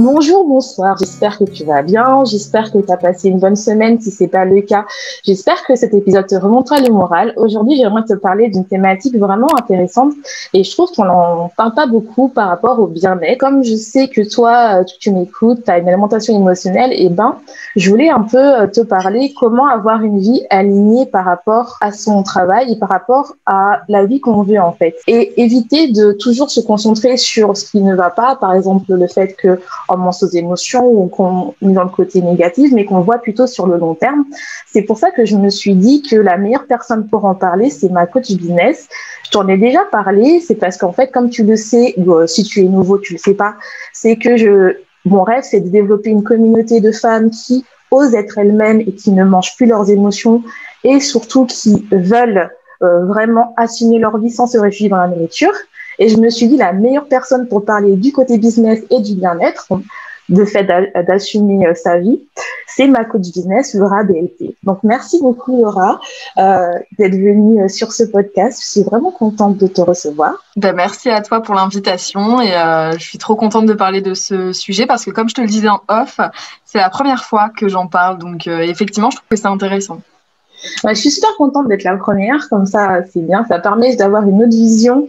Bonjour, bonsoir, j'espère que tu vas bien, j'espère que tu as passé une bonne semaine si c'est pas le cas. J'espère que cet épisode te remontera le moral. Aujourd'hui, j'aimerais te parler d'une thématique vraiment intéressante et je trouve qu'on n'en parle pas beaucoup par rapport au bien-être. Comme je sais que toi, tu m'écoutes, tu as une alimentation émotionnelle, et je voulais un peu te parler comment avoir une vie alignée par rapport à son travail et par rapport à la vie qu'on veut en fait. Et éviter de toujours se concentrer sur ce qui ne va pas, par exemple le fait que on pense aux émotions ou qu'on est dans le côté négatif, mais qu'on voit plutôt sur le long terme. C'est pour ça que je me suis dit que la meilleure personne pour en parler, c'est ma coach business. Je t'en ai déjà parlé, c'est parce qu'en fait, comme tu le sais, si tu es nouveau, tu le sais pas, c'est que mon rêve, c'est de développer une communauté de femmes qui osent être elles-mêmes et qui ne mangent plus leurs émotions et surtout qui veulent vraiment assumer leur vie sans se réfugier dans la nourriture. Et je me suis dit, la meilleure personne pour parler du côté business et du bien-être, de fait d'assumer sa vie, c'est ma coach business, Laura BLT. Donc, merci beaucoup, Laura, d'être venue sur ce podcast. Je suis vraiment contente de te recevoir. Merci à toi pour l'invitation et je suis trop contente de parler de ce sujet parce que, comme je te le disais en off, c'est la première fois que j'en parle. Donc, effectivement, je trouve que c'est intéressant. Je suis super contente d'être la première, comme ça c'est bien, ça permet d'avoir une autre vision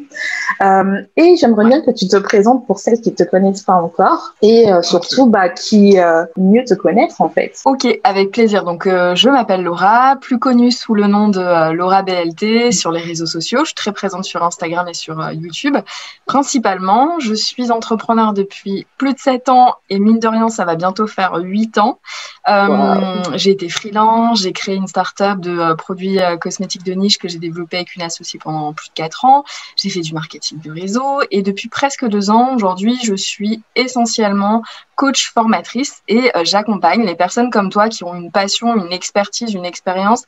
et j'aimerais bien que tu te présentes pour celles qui ne te connaissent pas encore et surtout qui mieux te connaître en fait. Ok, avec plaisir. Donc je m'appelle Laura, plus connue sous le nom de Laura BLT sur les réseaux sociaux. Je suis très présente sur Instagram et sur YouTube. Principalement, je suis entrepreneur depuis plus de 7 ans et mine de rien, ça va bientôt faire 8 ans. Wow. J'ai été freelance, j'ai créé une start-up de produits cosmétiques de niche que j'ai développé avec une associée pendant plus de 4 ans. J'ai fait du marketing de réseau et depuis presque 2 ans, aujourd'hui, je suis essentiellement coach formatrice et j'accompagne les personnes comme toi qui ont une passion, une expertise, une expérience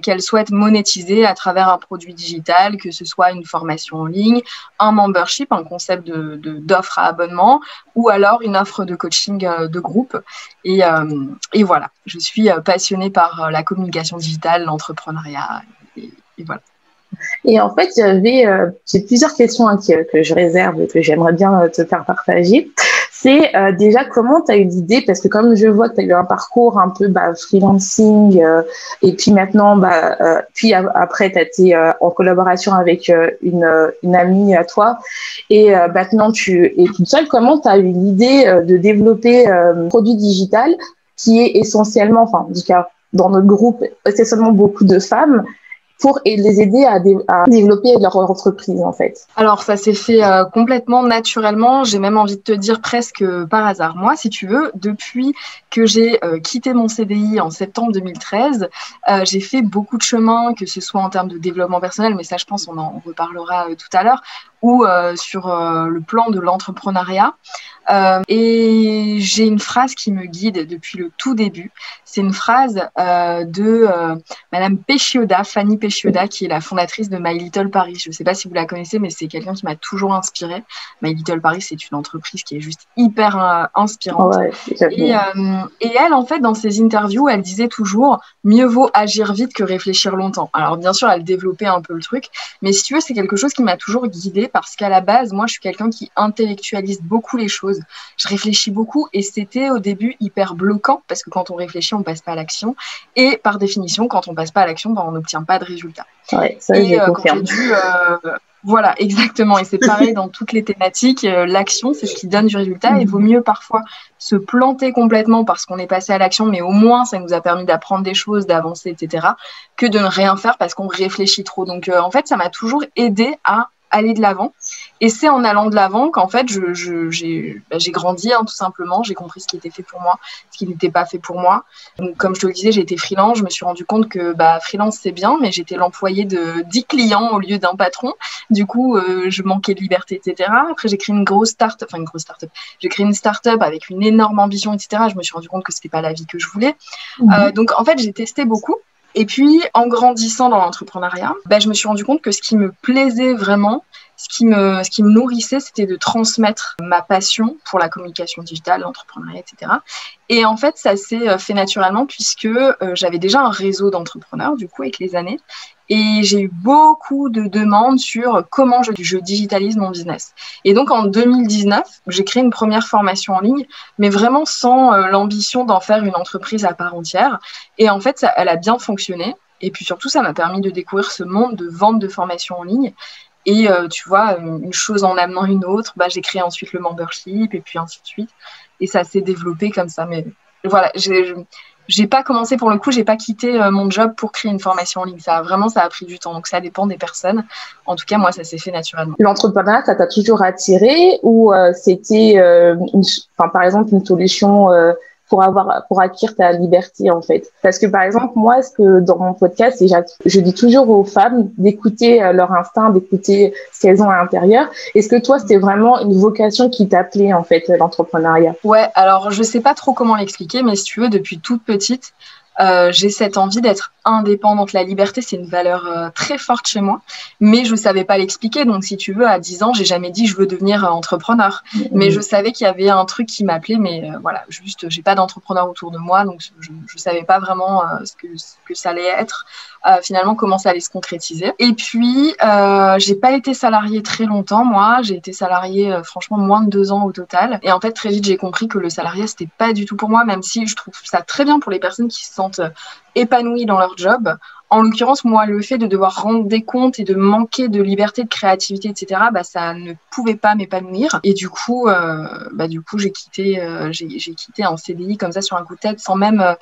qu'elles souhaitent monétiser à travers un produit digital, que ce soit une formation en ligne, un membership, un concept d'offre à abonnement ou alors une offre de coaching de groupe. Et voilà, je suis passionnée par la communication digitale, l'entrepreneuriat et voilà. Et en fait, j'ai plusieurs questions que je réserve et que j'aimerais bien te faire partager. C'est déjà comment tu as eu l'idée, parce que comme je vois que tu as eu un parcours un peu freelancing et puis maintenant, puis après, tu as été en collaboration avec une amie à toi et maintenant tu es toute seule. Comment tu as eu l'idée de développer un produit digital qui est essentiellement, enfin, en tout cas, dans notre groupe, essentiellement beaucoup de femmes, pour les aider à développer leur entreprise, en fait? Alors, ça s'est fait complètement naturellement. J'ai même envie de te dire presque par hasard. Moi, si tu veux, depuis que j'ai quitté mon CDI en septembre 2013, j'ai fait beaucoup de chemin, que ce soit en termes de développement personnel, mais ça, je pense, on en reparlera tout à l'heure, ou sur le plan de l'entrepreneuriat. Et j'ai une phrase qui me guide depuis le tout début. C'est une phrase de Madame Péchioda, Fanny Péchioda, qui est la fondatrice de My Little Paris. Je ne sais pas si vous la connaissez, mais c'est quelqu'un qui m'a toujours inspirée. My Little Paris, c'est une entreprise qui est juste hyper inspirante. Ouais, et elle, en fait, dans ses interviews, elle disait toujours « mieux vaut agir vite que réfléchir longtemps ». Alors, bien sûr, elle développait un peu le truc, mais si tu veux, c'est quelque chose qui m'a toujours guidée parce qu'à la base, moi, je suis quelqu'un qui intellectualise beaucoup les choses. Je réfléchis beaucoup et c'était au début hyper bloquant parce que quand on réfléchit, on passe pas à l'action et par définition, quand on passe pas à l'action, on n'obtient pas de résultat. Ouais, ça, et quand j'ai dû, voilà, exactement. Et c'est pareil dans toutes les thématiques. L'action, c'est ce qui donne du résultat. Il vaut mieux parfois se planter complètement parce qu'on est passé à l'action, mais au moins, ça nous a permis d'apprendre des choses, d'avancer, etc., que de ne rien faire parce qu'on réfléchit trop. Donc, en fait, ça m'a toujours aidé à aller de l'avant. Et c'est en allant de l'avant qu'en fait, j'ai grandi, tout simplement. J'ai compris ce qui était fait pour moi, ce qui n'était pas fait pour moi. Donc, comme je te le disais, j'ai été freelance. Je me suis rendu compte que freelance, c'est bien, mais j'étais l'employé de 10 clients au lieu d'un patron. Du coup, je manquais de liberté, etc. Après, j'ai créé une start-up. J'ai créé une start-up avec une énorme ambition, etc. Je me suis rendu compte que c'était pas la vie que je voulais. Donc, en fait, j'ai testé beaucoup. Et puis, en grandissant dans l'entrepreneuriat, je me suis rendu compte que ce qui me plaisait vraiment, ce qui me nourrissait, c'était de transmettre ma passion pour la communication digitale, l'entrepreneuriat, etc. Et en fait, ça s'est fait naturellement puisque j'avais déjà un réseau d'entrepreneurs, du coup, avec les années. Et j'ai eu beaucoup de demandes sur comment je digitalise mon business. Et donc, en 2019, j'ai créé une première formation en ligne, mais vraiment sans l'ambition d'en faire une entreprise à part entière. Et en fait, elle a bien fonctionné. Et puis surtout, ça m'a permis de découvrir ce monde de vente de formations en ligne. Et tu vois, une chose en amenant une autre, j'ai créé ensuite le membership et puis ainsi de suite. Et ça s'est développé comme ça. Mais voilà, j'ai pas commencé pour le coup, j'ai pas quitté mon job pour créer une formation en ligne. Ça a pris du temps. Donc ça dépend des personnes. En tout cas, moi, ça s'est fait naturellement. L'entrepreneuriat, ça t'a toujours attiré ou c'était, par exemple, une solution pour acquérir ta liberté, en fait? Parce que, par exemple, moi, ce que dans mon podcast, je dis toujours aux femmes d'écouter leur instinct, d'écouter ce qu'elles ont à l'intérieur. Est-ce que toi, c'était vraiment une vocation qui t'appelait, en fait, l'entrepreneuriat? Ouais, alors je sais pas trop comment l'expliquer, mais si tu veux, depuis toute petite, j'ai cette envie d'être indépendante. La liberté, c'est une valeur très forte chez moi, mais je savais pas l'expliquer. Donc, si tu veux, à 10 ans, j'ai jamais dit je veux devenir entrepreneur. Mais je savais qu'il y avait un truc qui m'appelait, mais voilà, juste, j'ai pas d'entrepreneur autour de moi, donc je savais pas vraiment ce que ça allait être, finalement, comment ça allait se concrétiser. Et puis, j'ai pas été salariée très longtemps, moi. J'ai été salariée, franchement, moins de 2 ans au total. Et en fait, très vite, j'ai compris que le salariat, c'était pas du tout pour moi, même si je trouve ça très bien pour les personnes qui se sentent épanouies dans leur job. En l'occurrence, moi, le fait de devoir rendre des comptes et de manquer de liberté, de créativité, etc., ça ne pouvait pas m'épanouir. Et du coup, j'ai quitté un CDI comme ça sur un coup de tête, sans même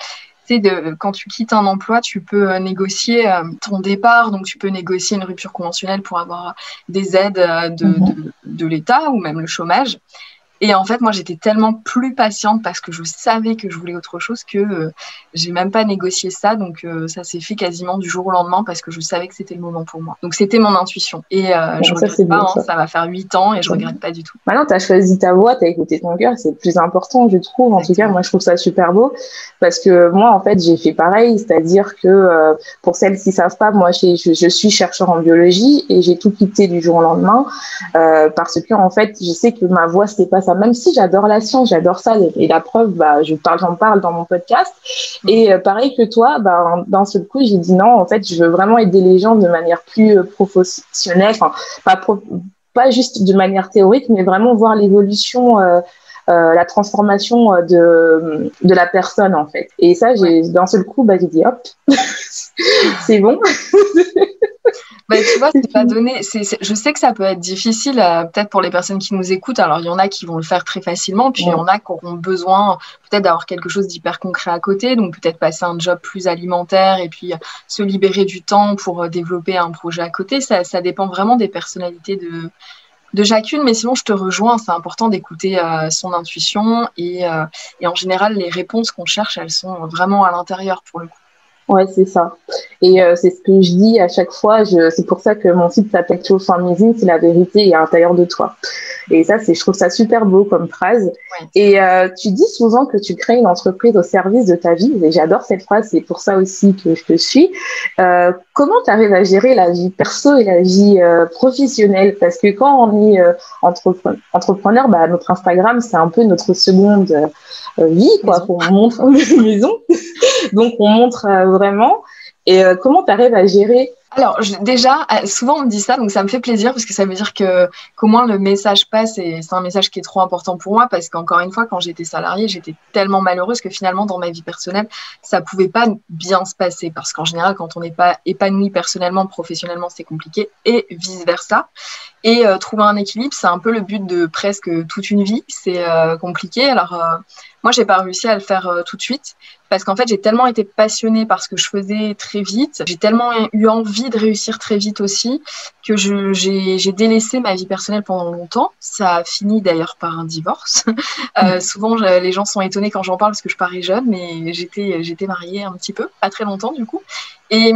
quand tu quittes un emploi, tu peux négocier ton départ, donc tu peux négocier une rupture conventionnelle pour avoir des aides de l'État ou même le chômage. Et en fait, moi, j'étais tellement plus patiente parce que je savais que je voulais autre chose que j'ai même pas négocié ça. Donc, ça s'est fait quasiment du jour au lendemain parce que je savais que c'était le moment pour moi. Donc, c'était mon intuition. Et je regrette pas, ça va faire 8 ans et je regrette pas du tout. Maintenant, tu as choisi ta voie, tu as écouté ton cœur, c'est le plus important, je trouve. En tout cas, moi, je trouve ça super beau parce que moi, en fait, j'ai fait pareil. C'est-à-dire que pour celles qui savent pas, moi, je suis chercheur en biologie et j'ai tout quitté du jour au lendemain parce que, en fait, je sais que ma voie, c'était pas ça. Même si j'adore la science, j'adore ça. Et la preuve, j'en parle dans mon podcast. Et pareil que toi, d'un seul coup, j'ai dit non, en fait, je veux vraiment aider les gens de manière plus professionnelle, enfin, pas juste de manière théorique, mais vraiment voir l'évolution, la transformation de la personne, en fait. Et ça, d'un seul coup, j'ai dit hop, c'est bon. Tu vois, c'est pas donné. Je sais que ça peut être difficile, peut-être pour les personnes qui nous écoutent. Alors, il y en a qui vont le faire très facilement, puis il y en a qui auront besoin peut-être d'avoir quelque chose d'hyper concret à côté, donc peut-être passer un job plus alimentaire et puis se libérer du temps pour développer un projet à côté. Ça dépend vraiment des personnalités de chacune, mais sinon, je te rejoins. C'est important d'écouter son intuition et en général, les réponses qu'on cherche, elles sont vraiment à l'intérieur pour le coup. Ouais, c'est ça. Et c'est ce que je dis à chaque fois. C'est pour ça que mon site s'appelle Toujours Amazing, c'est la vérité est à l'intérieur de toi. Et ça, je trouve ça super beau comme phrase. Ouais. Et tu dis souvent que tu crées une entreprise au service de ta vie. Et j'adore cette phrase. C'est pour ça aussi que je te suis. Comment tu arrives à gérer la vie perso et la vie professionnelle? Parce que quand on est entrepreneur, notre Instagram, c'est un peu notre seconde vie, quoi. Qu'on montre maison. Donc, on montre vraiment. Et comment tu arrives à gérer? Alors, déjà, souvent on me dit ça, donc ça me fait plaisir parce que ça veut dire qu'au moins le message passe et c'est un message qui est trop important pour moi parce qu'encore une fois, quand j'étais salariée, j'étais tellement malheureuse que finalement, dans ma vie personnelle, ça pouvait pas bien se passer parce qu'en général, quand on n'est pas épanoui personnellement, professionnellement, c'est compliqué et vice-versa. Et trouver un équilibre, c'est un peu le but de presque toute une vie. C'est compliqué. Alors, moi, j'ai pas réussi à le faire tout de suite parce qu'en fait, j'ai tellement été passionnée par ce que je faisais très vite. J'ai tellement eu envie de réussir très vite aussi que j'ai délaissé ma vie personnelle pendant longtemps. Ça a fini d'ailleurs par un divorce. Souvent, les gens sont étonnés quand j'en parle parce que je parais jeune, mais j'étais mariée un petit peu, pas très longtemps du coup. Et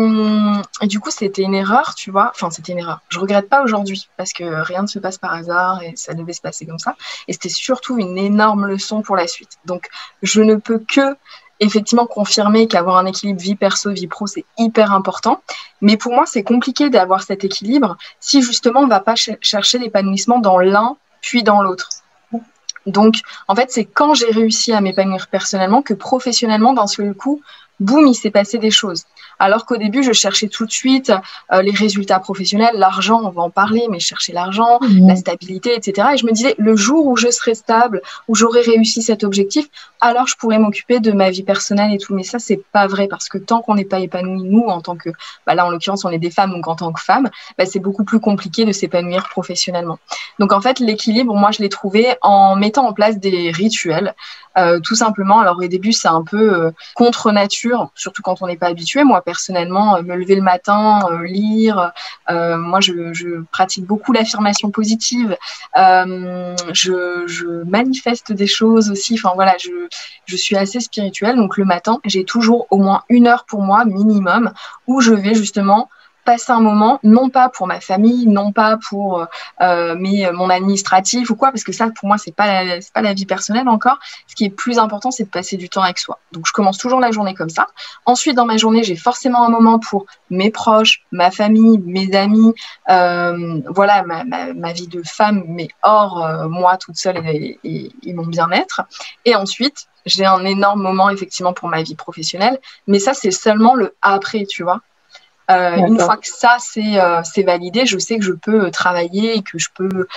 du coup, c'était une erreur, tu vois. Enfin, c'était une erreur. Je regrette pas aujourd'hui parce que rien ne se passe par hasard et ça devait se passer comme ça. Et c'était surtout une énorme leçon pour la suite. Donc, je ne peux que effectivement confirmer qu'avoir un équilibre vie perso, vie pro, c'est hyper important. Mais pour moi, c'est compliqué d'avoir cet équilibre si justement on ne va pas chercher l'épanouissement dans l'un puis dans l'autre. Donc, en fait, c'est quand j'ai réussi à m'épanouir personnellement que professionnellement, d'un seul coup, boum, il s'est passé des choses. Alors qu'au début, je cherchais tout de suite les résultats professionnels, l'argent, on va en parler, mais je cherchais l'argent, la stabilité, etc. Et je me disais, le jour où je serai stable, où j'aurai réussi cet objectif, alors je pourrais m'occuper de ma vie personnelle et tout. Mais ça, c'est pas vrai, parce que tant qu'on n'est pas épanoui, nous, en tant que, là, en l'occurrence, on est des femmes, donc en tant que femmes, c'est beaucoup plus compliqué de s'épanouir professionnellement. Donc, en fait, l'équilibre, moi, je l'ai trouvé en mettant en place des rituels, tout simplement. Alors, au début, c'est un peu contre nature, surtout quand on n'est pas habitué. Moi, personnellement, me lever le matin, lire, moi, je pratique beaucoup l'affirmation positive. Je manifeste des choses aussi. Enfin, voilà, je suis assez spirituelle. Donc, le matin, j'ai toujours au moins 1 heure pour moi, minimum, où je vais justement passer un moment, non pas pour ma famille, non pas pour mon administratif ou quoi, parce que ça, pour moi, c'est pas la vie personnelle encore. Ce qui est plus important, c'est de passer du temps avec soi. Donc, je commence toujours la journée comme ça. Ensuite, dans ma journée, j'ai forcément un moment pour mes proches, ma famille, mes amis, voilà, ma vie de femme, mais hors moi toute seule et mon bien-être. Et ensuite, j'ai un énorme moment, effectivement, pour ma vie professionnelle. Mais ça, c'est seulement le après, tu vois. Une fois que ça c'est validé, je sais que je peux travailler et que je peux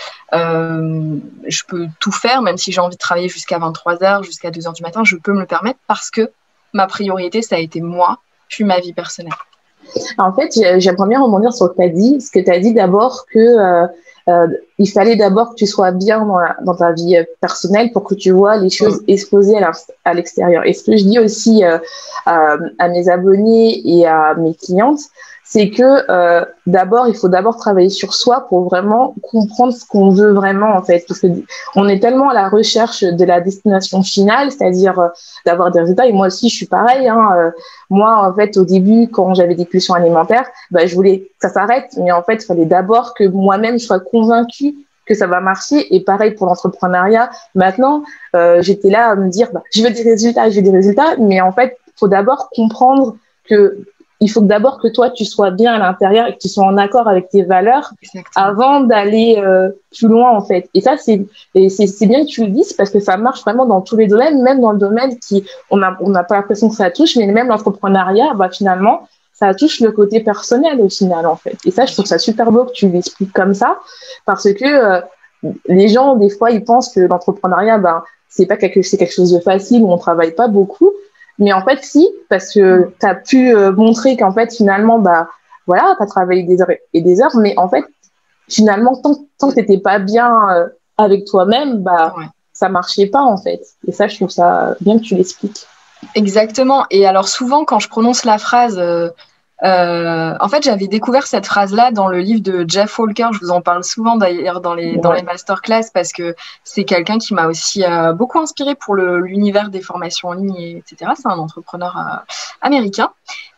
tout faire, même si j'ai envie de travailler jusqu'à 23h, jusqu'à 2h du matin, je peux me le permettre parce que ma priorité, ça a été moi, puis ma vie personnelle. En fait, j'aimerais bien rebondir sur ce que tu as dit d'abord que il fallait d'abord que tu sois bien dans ta vie personnelle pour que tu vois les choses exposées à l'extérieur. Et ce que je dis aussi à mes abonnés et à mes clientes, c'est que d'abord, il faut d'abord travailler sur soi pour vraiment comprendre ce qu'on veut vraiment, en fait. Parce que on est tellement à la recherche de la destination finale, c'est-à-dire d'avoir des résultats. Et moi aussi, je suis pareil. Moi, en fait, au début, quand j'avais des pulsions alimentaires, je voulais que ça s'arrête. Mais en fait, il fallait d'abord que moi-même, je sois convaincue que ça va marcher. Et pareil pour l'entrepreneuriat. Maintenant, j'étais là à me dire, je veux des résultats. Mais en fait, il faut d'abord comprendre que il faut d'abord que toi, tu sois bien à l'intérieur et que tu sois en accord avec tes valeurs. Exactement. Avant d'aller plus loin, en fait. Et ça, c'est bien que tu le dises parce que ça marche vraiment dans tous les domaines, même dans le domaine on n'a pas l'impression que ça touche, mais même l'entrepreneuriat, finalement, ça touche le côté personnel au final, en fait. Et ça, je trouve ça super beau que tu l'expliques comme ça parce que les gens, des fois, ils pensent que l'entrepreneuriat, c'est quelque chose de facile où on travaille pas beaucoup. Mais en fait, si, parce que tu as pu montrer qu'en fait, finalement, voilà, tu as travaillé des heures et des heures, mais en fait, finalement, tant que tu n'étais pas bien avec toi-même, ça marchait pas, en fait. Et ça, je trouve ça bien que tu l'expliques. Exactement. Et alors, souvent, quand je prononce la phrase... en fait, j'avais découvert cette phrase-là dans le livre de Jeff Walker. Je vous en parle souvent d'ailleurs dans les masterclass parce que c'est quelqu'un qui m'a aussi beaucoup inspiré pour l'univers des formations en ligne, etc. C'est un entrepreneur américain.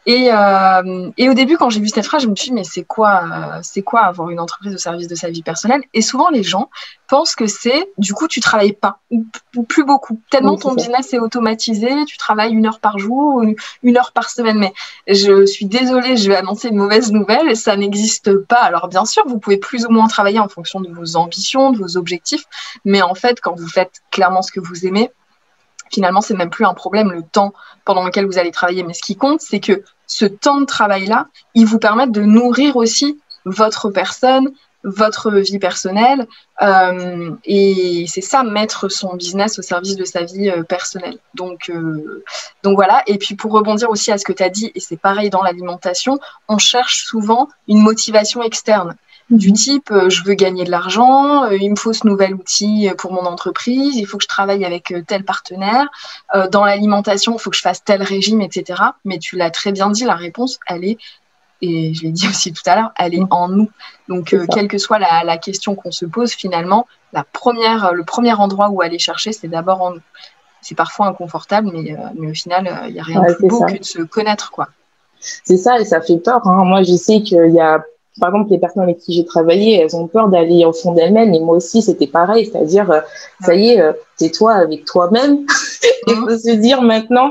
Et au début, quand j'ai vu cette phrase, je me suis dit, mais c'est quoi avoir une entreprise au service de sa vie personnelle? Et souvent, les gens pensent que c'est, du coup, tu travailles pas, ou plus beaucoup. Tellement ton business est automatisé, tu travailles 1 heure par jour, ou 1 heure par semaine. Mais je suis désolée, je vais annoncer une mauvaise nouvelle, ça n'existe pas. Alors, bien sûr, vous pouvez plus ou moins travailler en fonction de vos ambitions, de vos objectifs. Mais en fait, quand vous faites clairement ce que vous aimez, finalement, c'est même plus un problème, le temps pendant lequel vous allez travailler. Mais ce qui compte, c'est que ce temps de travail-là, il vous permet de nourrir aussi votre personne, votre vie personnelle. Et c'est ça, mettre son business au service de sa vie personnelle. Donc voilà. Et puis, pour rebondir aussi à ce que tu as dit, et c'est pareil dans l'alimentation, on cherche souvent une motivation externe. Du type, je veux gagner de l'argent, il me faut ce nouvel outil pour mon entreprise, il faut que je travaille avec tel partenaire, dans l'alimentation, il faut que je fasse tel régime, etc. Mais tu l'as très bien dit, la réponse, elle est, et je l'ai dit aussi tout à l'heure, elle est en nous. Donc, quelle que soit la question qu'on se pose, finalement, le premier endroit où aller chercher, c'est d'abord en nous. C'est parfois inconfortable, mais au final, il n'y a rien de plus beau que de se connaître, quoi. C'est ça, et ça fait peur. Moi, je sais qu'il y a... Par exemple, les personnes avec qui j'ai travaillé, elles ont peur d'aller au fond d'elles-mêmes. Et moi aussi, c'était pareil. C'est-à-dire, ça y est, c'est toi avec toi-même. Il faut se dire maintenant,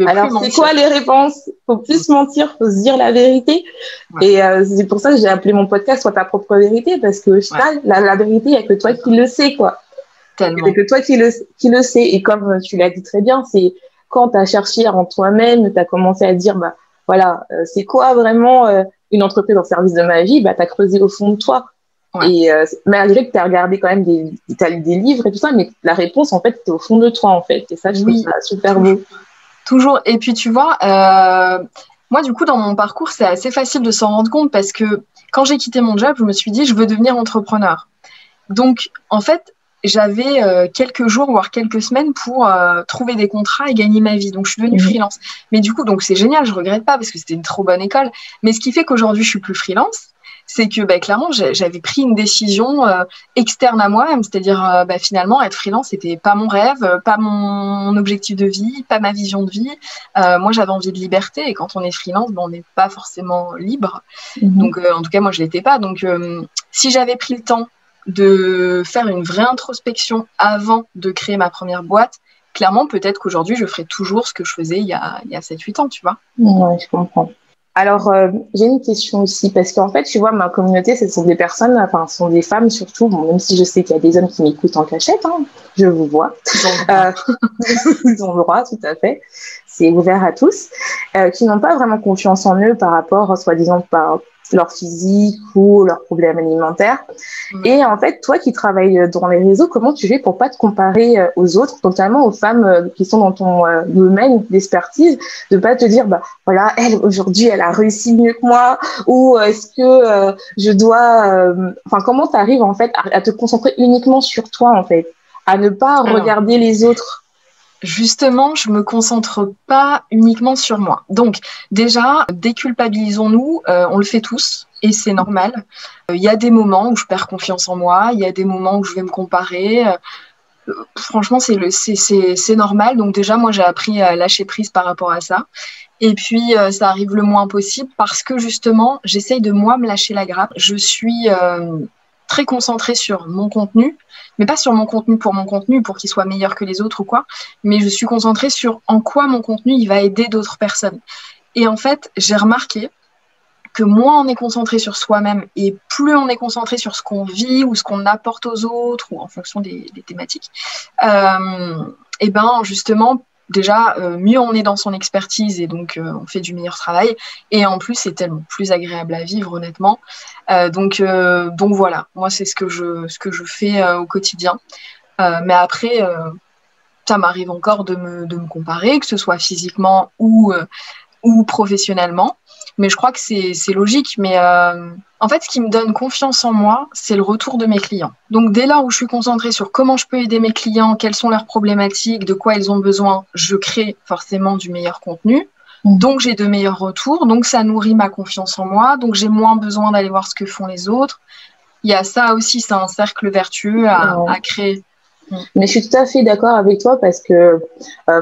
alors c'est quoi les réponses? Faut plus mentir, faut se dire la vérité. Ouais. Et c'est pour ça que j'ai appelé mon podcast « Sois ta propre vérité » parce que la vérité, il n'y a que toi qui le sais, quoi. Tellement. Il n'y a que toi qui le sais. Et comme tu l'as dit très bien, c'est quand tu as cherché en toi-même, tu as commencé à dire, bah, voilà, c'est quoi vraiment une entreprise en service de ma vie, bah, tu as creusé au fond de toi. Ouais. Et malgré que tu as regardé quand même t'as lu des livres et tout ça, mais la réponse, en fait, c'est au fond de toi, en fait. Et ça, je trouve ça super beau. Toujours. Et puis, tu vois, moi, du coup, dans mon parcours, c'est assez facile de s'en rendre compte parce que quand j'ai quitté mon job, je me suis dit, je veux devenir entrepreneur. Donc, en fait, j'avais quelques jours, voire quelques semaines pour trouver des contrats et gagner ma vie. Donc, je suis devenue freelance. Mais du coup, donc c'est génial, je regrette pas parce que c'était une trop bonne école. Mais ce qui fait qu'aujourd'hui, je suis plus freelance, c'est que clairement, j'avais pris une décision externe à moi-même. C'est-à-dire, finalement, être freelance, c'était pas mon rêve, pas mon objectif de vie, pas ma vision de vie. Moi, j'avais envie de liberté. Et quand on est freelance, on n'est pas forcément libre. Donc, en tout cas, moi, je l'étais pas. Donc, si j'avais pris le temps de faire une vraie introspection avant de créer ma première boîte, clairement, peut-être qu'aujourd'hui, je ferais toujours ce que je faisais il y a 7-8 ans, tu vois. Ouais, je comprends. Alors, j'ai une question aussi, parce qu'en fait, tu vois, ma communauté, ce sont des personnes, enfin, ce sont des femmes surtout, bon, même si je sais qu'il y a des hommes qui m'écoutent en cachette, hein, je vous vois. Ils ont le droit, tout à fait. C'est ouvert à tous, qui n'ont pas vraiment confiance en eux par rapport, soi-disant, par leur physique ou leurs problèmes alimentaires. Et en fait, toi qui travailles dans les réseaux, comment tu fais pour pas te comparer aux autres, notamment aux femmes qui sont dans ton domaine d'expertise, de pas te dire, bah voilà, elle aujourd'hui, elle a réussi mieux que moi, ou est-ce que je dois, enfin, comment tu arrives en fait à te concentrer uniquement sur toi en fait, à ne pas regarder les autres? Justement, je me concentre pas uniquement sur moi. Donc, déjà, déculpabilisons-nous, on le fait tous et c'est normal. Il y a des moments où je perds confiance en moi, il y a des moments où je vais me comparer. Franchement, c'est normal. Donc déjà, moi, j'ai appris à lâcher prise par rapport à ça. Et puis, ça arrive le moins possible parce que justement, j'essaye de moi me lâcher la grappe. Je suis très concentrée sur mon contenu, mais pas sur mon contenu pour qu'il soit meilleur que les autres ou quoi, mais je suis concentrée sur en quoi mon contenu il va aider d'autres personnes. Et en fait, j'ai remarqué que moins on est concentré sur soi-même et plus on est concentré sur ce qu'on vit ou ce qu'on apporte aux autres ou en fonction des thématiques, et ben justement, déjà, mieux on est dans son expertise et donc on fait du meilleur travail. Et en plus, c'est tellement plus agréable à vivre, honnêtement. Donc voilà, moi, c'est ce que je fais au quotidien. Mais après, ça m'arrive encore de me comparer, que ce soit physiquement ou professionnellement. Mais je crois que c'est logique. Mais en fait, ce qui me donne confiance en moi, c'est le retour de mes clients. Donc, dès lors où je suis concentrée sur comment je peux aider mes clients, quelles sont leurs problématiques, de quoi ils ont besoin, je crée forcément du meilleur contenu. Donc, j'ai de meilleurs retours. Donc, ça nourrit ma confiance en moi. Donc, j'ai moins besoin d'aller voir ce que font les autres. Il y a ça aussi, c'est un cercle vertueux à créer. Mais je suis tout à fait d'accord avec toi parce que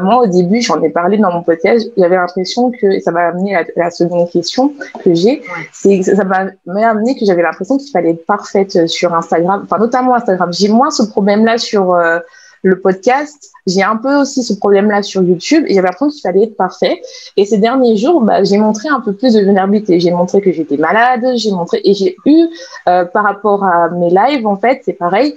moi, au début, j'en ai parlé dans mon podcast, j'avais l'impression que, ça m'a amené à la seconde question que j'ai, c'est que ça m'a amené que j'avais l'impression qu'il fallait être parfaite sur Instagram, enfin notamment Instagram. J'ai moins ce problème-là sur le podcast, j'ai un peu aussi ce problème-là sur YouTube et j'avais l'impression qu'il fallait être parfait. Et ces derniers jours, j'ai montré un peu plus de vulnérabilité. J'ai montré que j'étais malade, et j'ai eu, par rapport à mes lives, en fait, c'est pareil,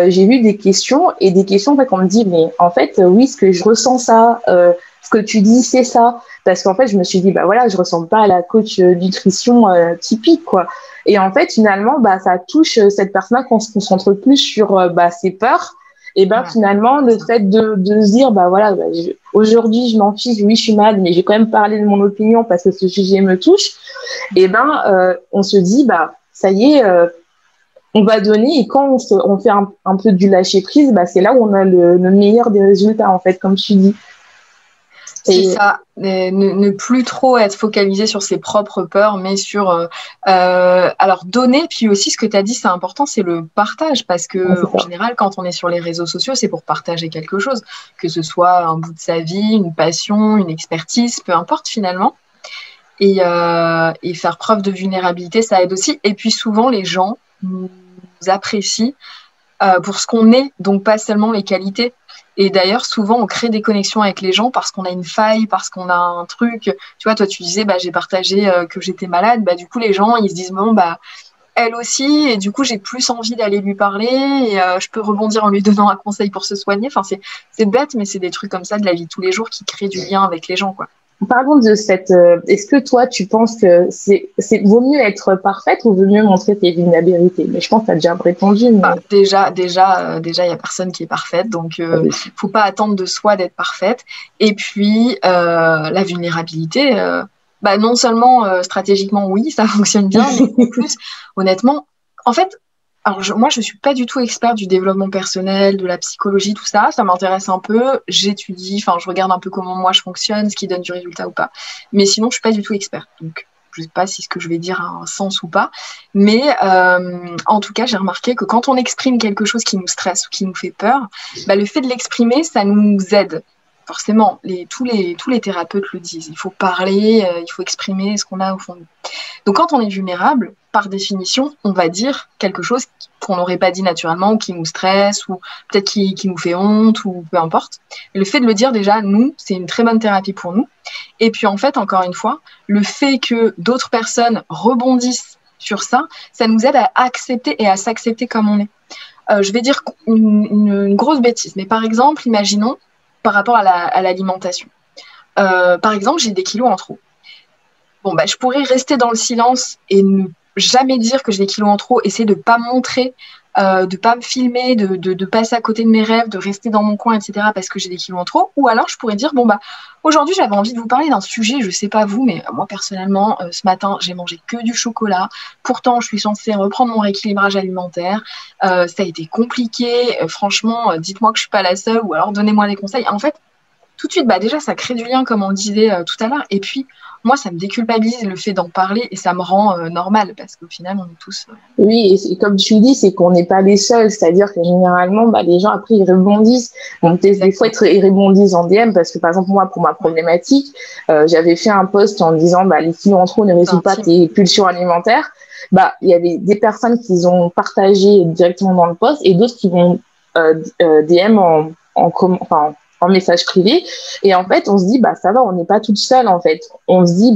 j'ai eu des questions en fait, on me dit, mais en fait, oui, ce que je ressens ça, ce que tu dis, c'est ça. Parce qu'en fait, je me suis dit, bah voilà, je ressemble pas à la coach nutrition typique, quoi. Et en fait, finalement, ça touche cette personne-là qu'on se concentre plus sur ses peurs. Et finalement, le fait de se dire, voilà, aujourd'hui, je m'en fiche, oui, je suis malade, mais j'ai quand même parlé de mon opinion parce que ce sujet me touche. Et on se dit, ça y est, on va donner, et quand on fait un peu du lâcher prise, c'est là où on a le meilleur des résultats, en fait, comme tu dis. C'est ça, ne plus trop être focalisé sur ses propres peurs, mais sur alors donner. Puis aussi, ce que tu as dit, c'est important, c'est le partage, parce que en général, quand on est sur les réseaux sociaux, c'est pour partager quelque chose, que ce soit un bout de sa vie, une passion, une expertise, peu importe finalement. Et faire preuve de vulnérabilité, ça aide aussi. Et puis souvent, les gens nous apprécient pour ce qu'on est, donc pas seulement les qualités. Et d'ailleurs, souvent, on crée des connexions avec les gens parce qu'on a une faille, parce qu'on a un truc. Tu vois, toi, tu disais, j'ai partagé que j'étais malade. Du coup, les gens, ils se disent, bon, elle aussi, et du coup, j'ai plus envie d'aller lui parler, et je peux rebondir en lui donnant un conseil pour se soigner. Enfin, c'est bête, mais c'est des trucs comme ça de la vie de tous les jours qui créent du lien avec les gens, quoi. Parlons de cette. Est-ce que toi, tu penses que vaut mieux être parfaite ou vaut mieux montrer tes vulnérabilités? Mais je pense que tu as déjà répondu. Mais... déjà, il y a personne qui est parfaite, donc faut pas attendre de soi d'être parfaite. Et puis la vulnérabilité, non seulement stratégiquement oui, ça fonctionne bien, mais en plus, honnêtement, en fait. Alors, moi, je suis pas du tout experte du développement personnel, de la psychologie, tout ça. Ça m'intéresse un peu. J'étudie, je regarde un peu comment moi je fonctionne, ce qui donne du résultat ou pas. Mais sinon, je suis pas du tout experte. Donc, je sais pas si ce que je vais dire a un sens ou pas. Mais en tout cas, j'ai remarqué que quand on exprime quelque chose qui nous stresse ou qui nous fait peur, le fait de l'exprimer, ça nous aide. Forcément, tous les thérapeutes le disent. Il faut parler, il faut exprimer ce qu'on a au fond de nous. Donc, quand on est vulnérable, par définition, on va dire quelque chose qu'on n'aurait pas dit naturellement, ou qui nous stresse, ou peut-être qui nous fait honte, ou peu importe. Et le fait de le dire, déjà, nous, c'est une très bonne thérapie pour nous. Et puis, en fait, encore une fois, le fait que d'autres personnes rebondissent sur ça, ça nous aide à accepter et à s'accepter comme on est. Je vais dire une grosse bêtise, mais par exemple, imaginons, par rapport à l'alimentation. Par exemple, j'ai des kilos en trop. Bon, je pourrais rester dans le silence et ne jamais dire que j'ai des kilos en trop, essayer de pas montrer, de pas me filmer, de passer à côté de mes rêves, de rester dans mon coin, etc. parce que j'ai des kilos en trop. Ou alors, je pourrais dire, aujourd'hui, j'avais envie de vous parler d'un sujet, je sais pas vous, mais moi, personnellement, ce matin, j'ai mangé que du chocolat. Pourtant, je suis censée reprendre mon rééquilibrage alimentaire. Ça a été compliqué. Franchement, dites-moi que je suis pas la seule, ou alors donnez-moi des conseils. En fait, tout de suite, déjà, ça crée du lien, comme on le disait tout à l'heure. Et puis, moi, ça me déculpabilise le fait d'en parler et ça me rend normal parce qu'au final, on est tous... Oui, et comme tu le dis, c'est qu'on n'est pas les seuls. C'est-à-dire que généralement, les gens, après, ils rebondissent. Bon, des fois, ils rebondissent en DM parce que, par exemple, moi, pour ma problématique, j'avais fait un post en disant les kilos en trop ne résultent pas tes pulsions alimentaires. Il y avait des personnes qui ont partagé directement dans le post et d'autres qui vont DM en message privé. Et en fait, on se dit, ça va, on n'est pas toute seule, en fait. On se dit,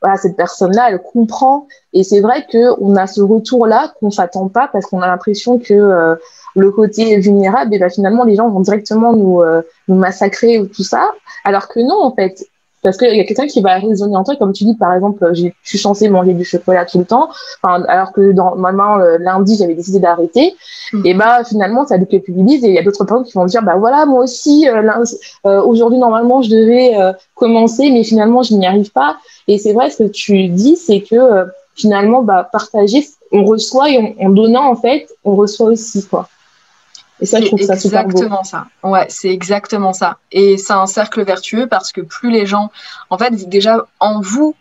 voilà, cette personne-là, elle comprend. Et c'est vrai qu'on a ce retour-là qu'on ne s'attend pas parce qu'on a l'impression que le côté vulnérable, finalement, les gens vont directement nous massacrer ou tout ça. Alors que non, en fait. Parce qu'il y a quelqu'un qui va raisonner en toi, comme tu dis, par exemple, je suis censée manger du chocolat tout le temps, alors que normalement, lundi, j'avais décidé d'arrêter. Et finalement, ça déculpabilise et il y a d'autres personnes qui vont dire, voilà, moi aussi, aujourd'hui, normalement, je devais commencer, mais finalement, je n'y arrive pas. Et c'est vrai, ce que tu dis, c'est que finalement, partager, on reçoit et en donnant, en fait, on reçoit aussi, quoi. Et ça, je trouve ça super beau. C'est exactement ça. Ouais, c'est exactement ça. Et c'est un cercle vertueux parce que plus les gens, en fait, déjà, en vous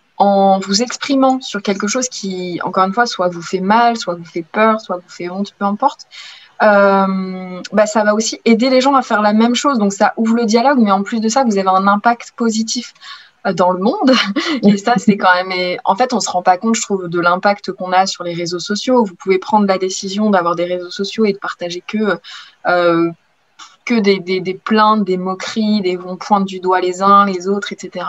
exprimant sur quelque chose qui, encore une fois, soit vous fait mal, soit vous fait peur, soit vous fait honte, peu importe, ça va aussi aider les gens à faire la même chose. Donc, ça ouvre le dialogue, mais en plus de ça, vous avez un impact positif dans le monde. Et ça, c'est quand même... Et en fait, on se rend pas compte, je trouve, de l'impact qu'on a sur les réseaux sociaux. Vous pouvez prendre la décision d'avoir des réseaux sociaux et de partager que des plaintes, des moqueries, on pointe du doigt les uns, les autres, etc.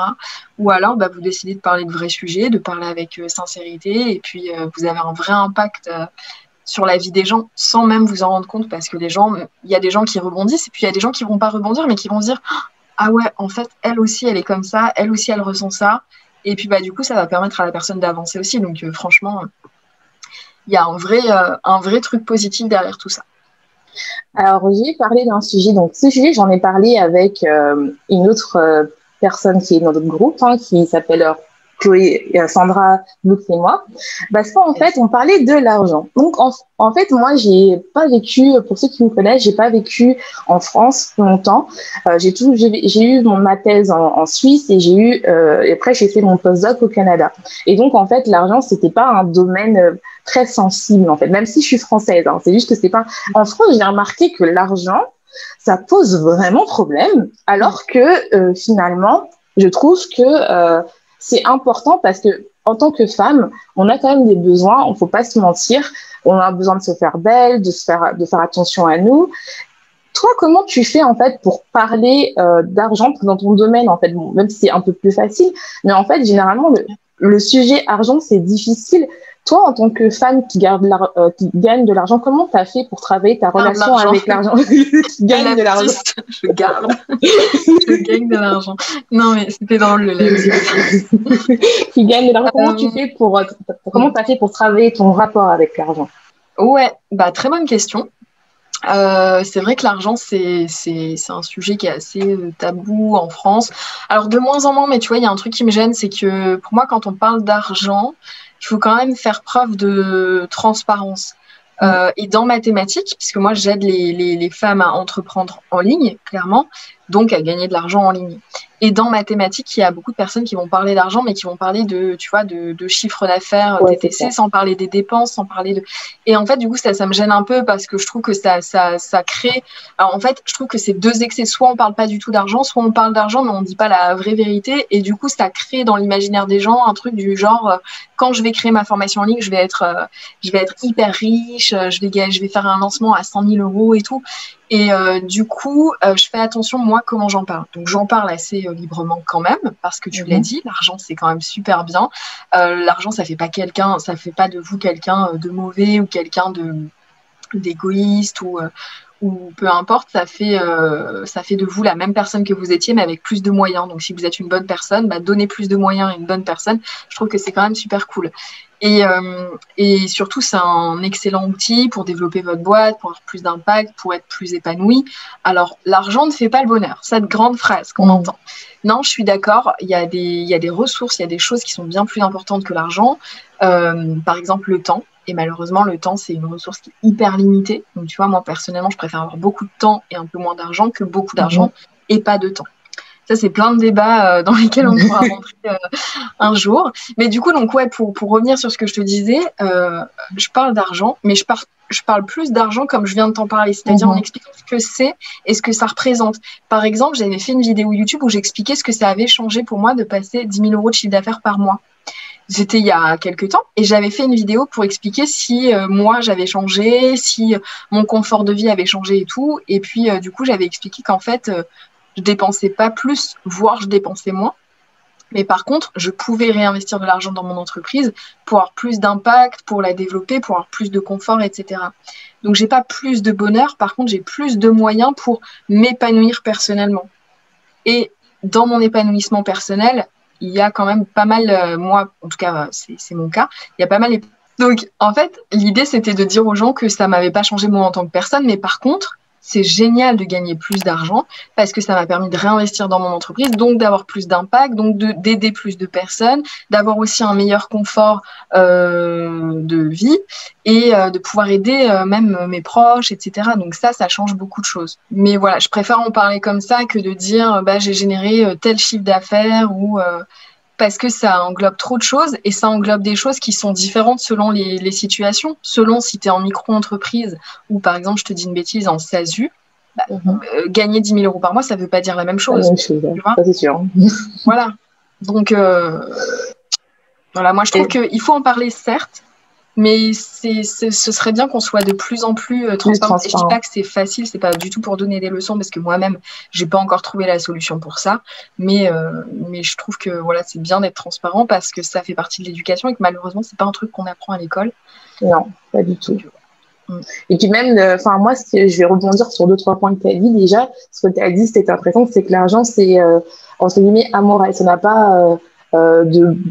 Ou alors, vous décidez de parler de vrais sujets, de parler avec sincérité, et puis vous avez un vrai impact sur la vie des gens, sans même vous en rendre compte, parce que il y a des gens qui rebondissent, et puis il y a des gens qui vont pas rebondir, mais qui vont se dire « Ah ouais, en fait, elle aussi, elle est comme ça, elle aussi, elle ressent ça. » Et puis, du coup, ça va permettre à la personne d'avancer aussi. Donc, franchement, il y a un vrai truc positif derrière tout ça. Alors, je vais parler d'un sujet. Donc, ce sujet, j'en ai parlé avec une autre personne qui est dans notre groupe, qui s'appelle Chloé, Sandra, Luc et moi. Parce qu'en fait, on parlait de l'argent. Donc, en fait, moi, j'ai pas vécu, pour ceux qui me connaissent, j'ai pas vécu en France longtemps. J'ai eu ma thèse en Suisse et et après, j'ai fait mon postdoc au Canada. Et donc, en fait, l'argent, c'était pas un domaine très sensible, en fait, même si je suis française. C'est juste que c'est pas... En France, j'ai remarqué que l'argent, ça pose vraiment problème, alors que finalement, je trouve que c'est important parce que en tant que femme, on a quand même des besoins, on faut pas se mentir, on a besoin de se faire belle, de faire attention à nous. Toi, comment tu fais en fait pour parler d'argent dans ton domaine en fait, même si c'est un peu plus facile, mais en fait généralement le sujet argent c'est difficile Toi, en tant que femme qui gagne de l'argent, comment tu as fait pour travailler ta relation avec l'argent? Qui gagne de l'argent. Je garde. Je gagne de l'argent. Non, mais c'était drôle le lapsus. Qui gagne de l'argent. Comment tu as fait pour travailler ton rapport avec l'argent? Ouais, bah très bonne question. C'est vrai que l'argent, c'est un sujet qui est assez tabou en France. Alors, de moins en moins, mais tu vois, il y a un truc qui me gêne, c'est que pour moi, quand on parle d'argent, il faut quand même faire preuve de transparence. Et dans ma thématique, puisque moi, j'aide les femmes à entreprendre en ligne, clairement, donc à gagner de l'argent en ligne. Et dans ma thématique, il y a beaucoup de personnes qui vont parler d'argent, mais qui vont parler de, tu vois, de chiffre d'affaires, TTC, sans parler des dépenses, sans parler de... Et en fait, du coup, ça me gêne un peu parce que je trouve que ça crée... Alors, en fait, je trouve que c'est deux excès. Soit on parle pas du tout d'argent, soit on parle d'argent, mais on dit pas la vraie vérité. Et du coup, ça crée dans l'imaginaire des gens un truc du genre, quand je vais créer ma formation en ligne, je vais être hyper riche, je vais faire un lancement à 100 000 € et tout. Et du coup, je fais attention, moi, comment j'en parle. Donc, j'en parle assez librement quand même, parce que tu l'as dit, l'argent, c'est quand même super bien. L'argent, ça fait pas de vous quelqu'un de mauvais ou quelqu'un d'égoïste ou peu importe, ça fait de vous la même personne que vous étiez, mais avec plus de moyens. Donc, si vous êtes une bonne personne, donnez plus de moyens à une bonne personne. Je trouve que c'est quand même super cool. Et surtout, c'est un excellent outil pour développer votre boîte, pour avoir plus d'impact, pour être plus épanoui. Alors, l'argent ne fait pas le bonheur. Cette grande phrase qu'on entend. Non, je suis d'accord. Il y a des ressources, il y a des choses qui sont bien plus importantes que l'argent. Par exemple, le temps. Et malheureusement, le temps, c'est une ressource qui est hyper limitée. Donc, tu vois, moi, personnellement, je préfère avoir beaucoup de temps et un peu moins d'argent que beaucoup d'argent et pas de temps. Ça, c'est plein de débats dans lesquels on pourra rentrer un jour. Mais du coup, donc ouais, pour revenir sur ce que je te disais, je parle d'argent, mais je parle plus d'argent comme je viens de t'en parler, c'est-à-dire en expliquant ce que c'est et ce que ça représente. Par exemple, j'avais fait une vidéo YouTube où j'expliquais ce que ça avait changé pour moi de passer 10 000 € de chiffre d'affaires par mois. C'était il y a quelques temps et j'avais fait une vidéo pour expliquer si moi j'avais changé, si mon confort de vie avait changé et tout. Et puis du coup, j'avais expliqué qu'en fait, je dépensais pas plus, voire je dépensais moins. Mais par contre, je pouvais réinvestir de l'argent dans mon entreprise pour avoir plus d'impact, pour la développer, pour avoir plus de confort, etc. Donc, j'ai pas plus de bonheur. Par contre, j'ai plus de moyens pour m'épanouir personnellement. Et dans mon épanouissement personnel, il y a quand même pas mal, moi, en tout cas, c'est mon cas, il y a pas mal... Donc, en fait, l'idée, c'était de dire aux gens que ça m'avait pas changé moi en tant que personne, mais par contre, c'est génial de gagner plus d'argent parce que ça m'a permis de réinvestir dans mon entreprise, donc d'avoir plus d'impact, donc d'aider plus de personnes, d'avoir aussi un meilleur confort de vie et de pouvoir aider même mes proches, etc. Donc ça change beaucoup de choses. Mais voilà, je préfère en parler comme ça que de dire j'ai généré tel chiffre d'affaires ou... parce que ça englobe trop de choses et ça englobe des choses qui sont différentes selon les situations. Selon si tu es en micro-entreprise ou par exemple, je te dis une bêtise, en SASU, gagner 10 000 € par mois, ça ne veut pas dire la même chose. Tu vois, ça c'est sûr. Voilà. Donc, voilà, moi je trouve qu'il faut en parler, certes, mais ce serait bien qu'on soit de plus en plus transparent. Et je dis pas que c'est facile, c'est pas du tout pour donner des leçons parce que moi-même, j'ai pas encore trouvé la solution pour ça. Mais je trouve que voilà, c'est bien d'être transparent parce que ça fait partie de l'éducation et que malheureusement, c'est pas un truc qu'on apprend à l'école. Non, pas du tout. Et puis même, moi, je vais rebondir sur 2-3 points que tu as dit déjà. Ce que tu as dit, c'était intéressant, c'est que l'argent, c'est entre guillemets amoral. Ça n'a pas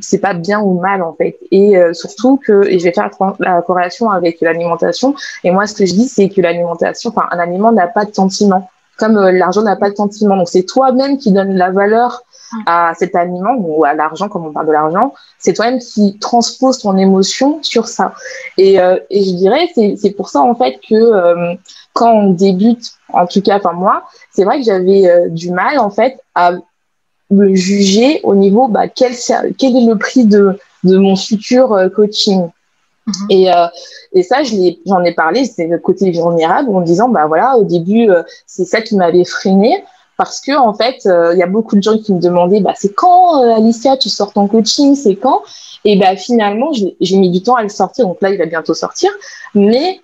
c'est pas bien ou mal en fait, et surtout que, et je vais faire la corrélation avec l'alimentation, et moi ce que je dis c'est que l'alimentation, un aliment n'a pas de sentiment, comme l'argent n'a pas de sentiment, donc c'est toi-même qui donne la valeur à cet aliment ou à l'argent, comme on parle de l'argent, c'est toi-même qui transpose ton émotion sur ça, et je dirais c'est pour ça en fait que quand on débute, en tout cas moi, c'est vrai que j'avais du mal en fait à me juger au niveau quel est le prix de mon futur coaching. Et ça j'en ai parlé, c'est le côté vulnérable en disant voilà, au début c'est ça qui m'avait freinée parce que en fait il y a beaucoup de gens qui me demandaient c'est quand Alicia tu sors ton coaching, c'est quand, et finalement j'ai mis du temps à le sortir, donc là il va bientôt sortir, mais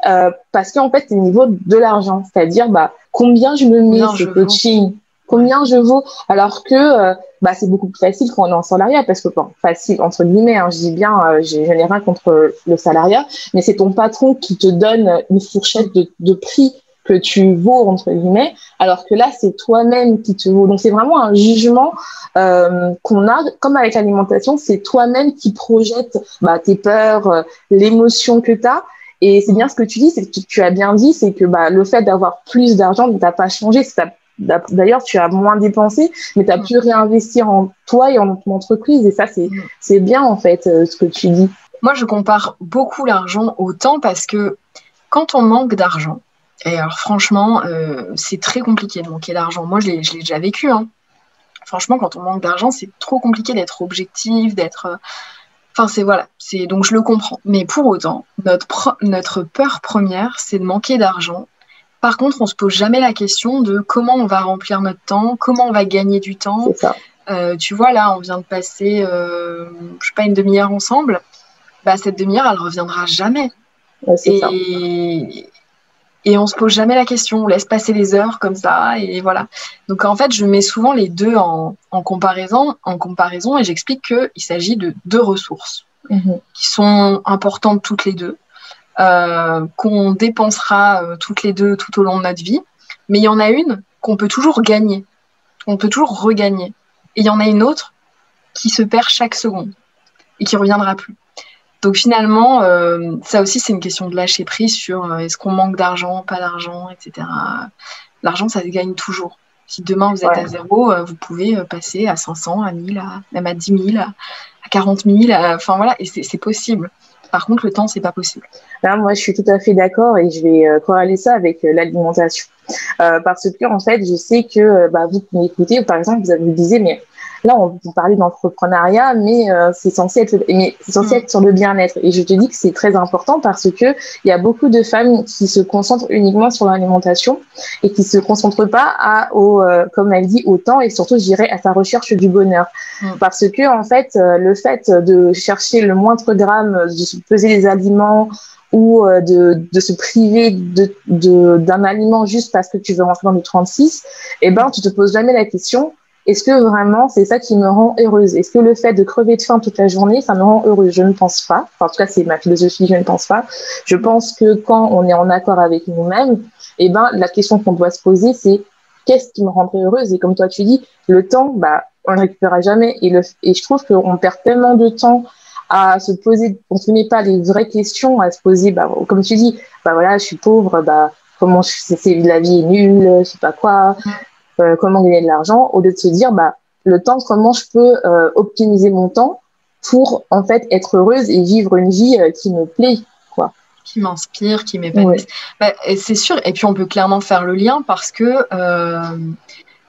parce qu'en fait c'est au niveau de l'argent, c'est-à-dire combien je me mets ce coaching Combien je vaux? Alors que c'est beaucoup plus facile quand on est en salariat, parce que bon, facile entre guillemets, hein, je dis bien, je n'ai rien contre le salariat, mais c'est ton patron qui te donne une fourchette de prix que tu vaux entre guillemets, alors que là c'est toi-même qui te vaux. Donc c'est vraiment un jugement qu'on a, comme avec l'alimentation, c'est toi-même qui projette tes peurs, l'émotion que tu as. Et c'est bien ce que tu dis, c'est que tu as bien dit, c'est que le fait d'avoir plus d'argent ne t'a pas changé. D'ailleurs, tu as moins dépensé, mais tu as pu réinvestir en toi et en ton entreprise. Et ça, c'est bien, en fait, ce que tu dis. Moi, je compare beaucoup l'argent au temps parce que quand on manque d'argent, et alors franchement, c'est très compliqué de manquer d'argent. Moi, je l'ai déjà vécu. Hein. Franchement, quand on manque d'argent, c'est trop compliqué d'être objectif, d'être... donc je le comprends. Mais pour autant, notre peur première, c'est de manquer d'argent. Par contre, on se pose jamais la question de comment on va remplir notre temps, comment on va gagner du temps. C'est ça. Tu vois, là, on vient de passer, une demi-heure ensemble. Cette demi-heure, elle reviendra jamais. Ouais, c'est ça. Et on se pose jamais la question, on laisse passer les heures comme ça, et voilà. Donc en fait, je mets souvent les deux en comparaison, et j'explique qu'il s'agit de deux ressources qui sont importantes toutes les deux, qu'on dépensera toutes les deux tout au long de notre vie, mais il y en a une qu'on peut toujours gagner, qu'on peut toujours regagner, et il y en a une autre qui se perd chaque seconde et qui reviendra plus. Donc finalement, ça aussi, c'est une question de lâcher prise sur est-ce qu'on manque d'argent, pas d'argent, etc. L'argent, ça se gagne toujours. Si demain vous êtes à zéro, vous pouvez passer à 500, à 1000, même à 10 000, à 40 000, et c'est possible. Par contre, le temps, c'est pas possible. Là, moi, je suis tout à fait d'accord et je vais corréler ça avec l'alimentation. Parce que, en fait, je sais que vous qui m'écoutez, par exemple, vous disiez, mais là, on parlait d'entrepreneuriat, mais c'est censé être sur le bien-être. Et je te dis que c'est très important parce que il y a beaucoup de femmes qui se concentrent uniquement sur l'alimentation et qui se concentrent pas comme elle dit, au temps et surtout, je dirais, à sa recherche du bonheur. Parce que, en fait, le fait de chercher le moindre gramme, de se peser les aliments ou de se priver d'un aliment juste parce que tu veux rentrer dans le 36, tu te poses jamais la question. Est-ce que vraiment c'est ça qui me rend heureuse? Est-ce que le fait de crever de faim toute la journée, ça me rend heureuse? Je ne pense pas. Enfin, en tout cas, c'est ma philosophie, je ne pense pas. Je pense que quand on est en accord avec nous-mêmes, la question qu'on doit se poser, c'est qu'est-ce qui me rendrait heureuse? Et comme toi, tu dis, le temps, on ne le récupérera jamais. Et je trouve qu'on perd tellement de temps à se poser, on se met pas les vraies questions, à se poser, comme tu dis, je suis pauvre, comment la vie est nulle, je sais pas quoi. Comment gagner de l'argent, au lieu de se dire le temps, comment je peux optimiser mon temps pour en fait être heureuse et vivre une vie qui me plaît, quoi. Qui m'inspire, qui m'épanouit. C'est sûr, et puis on peut clairement faire le lien parce que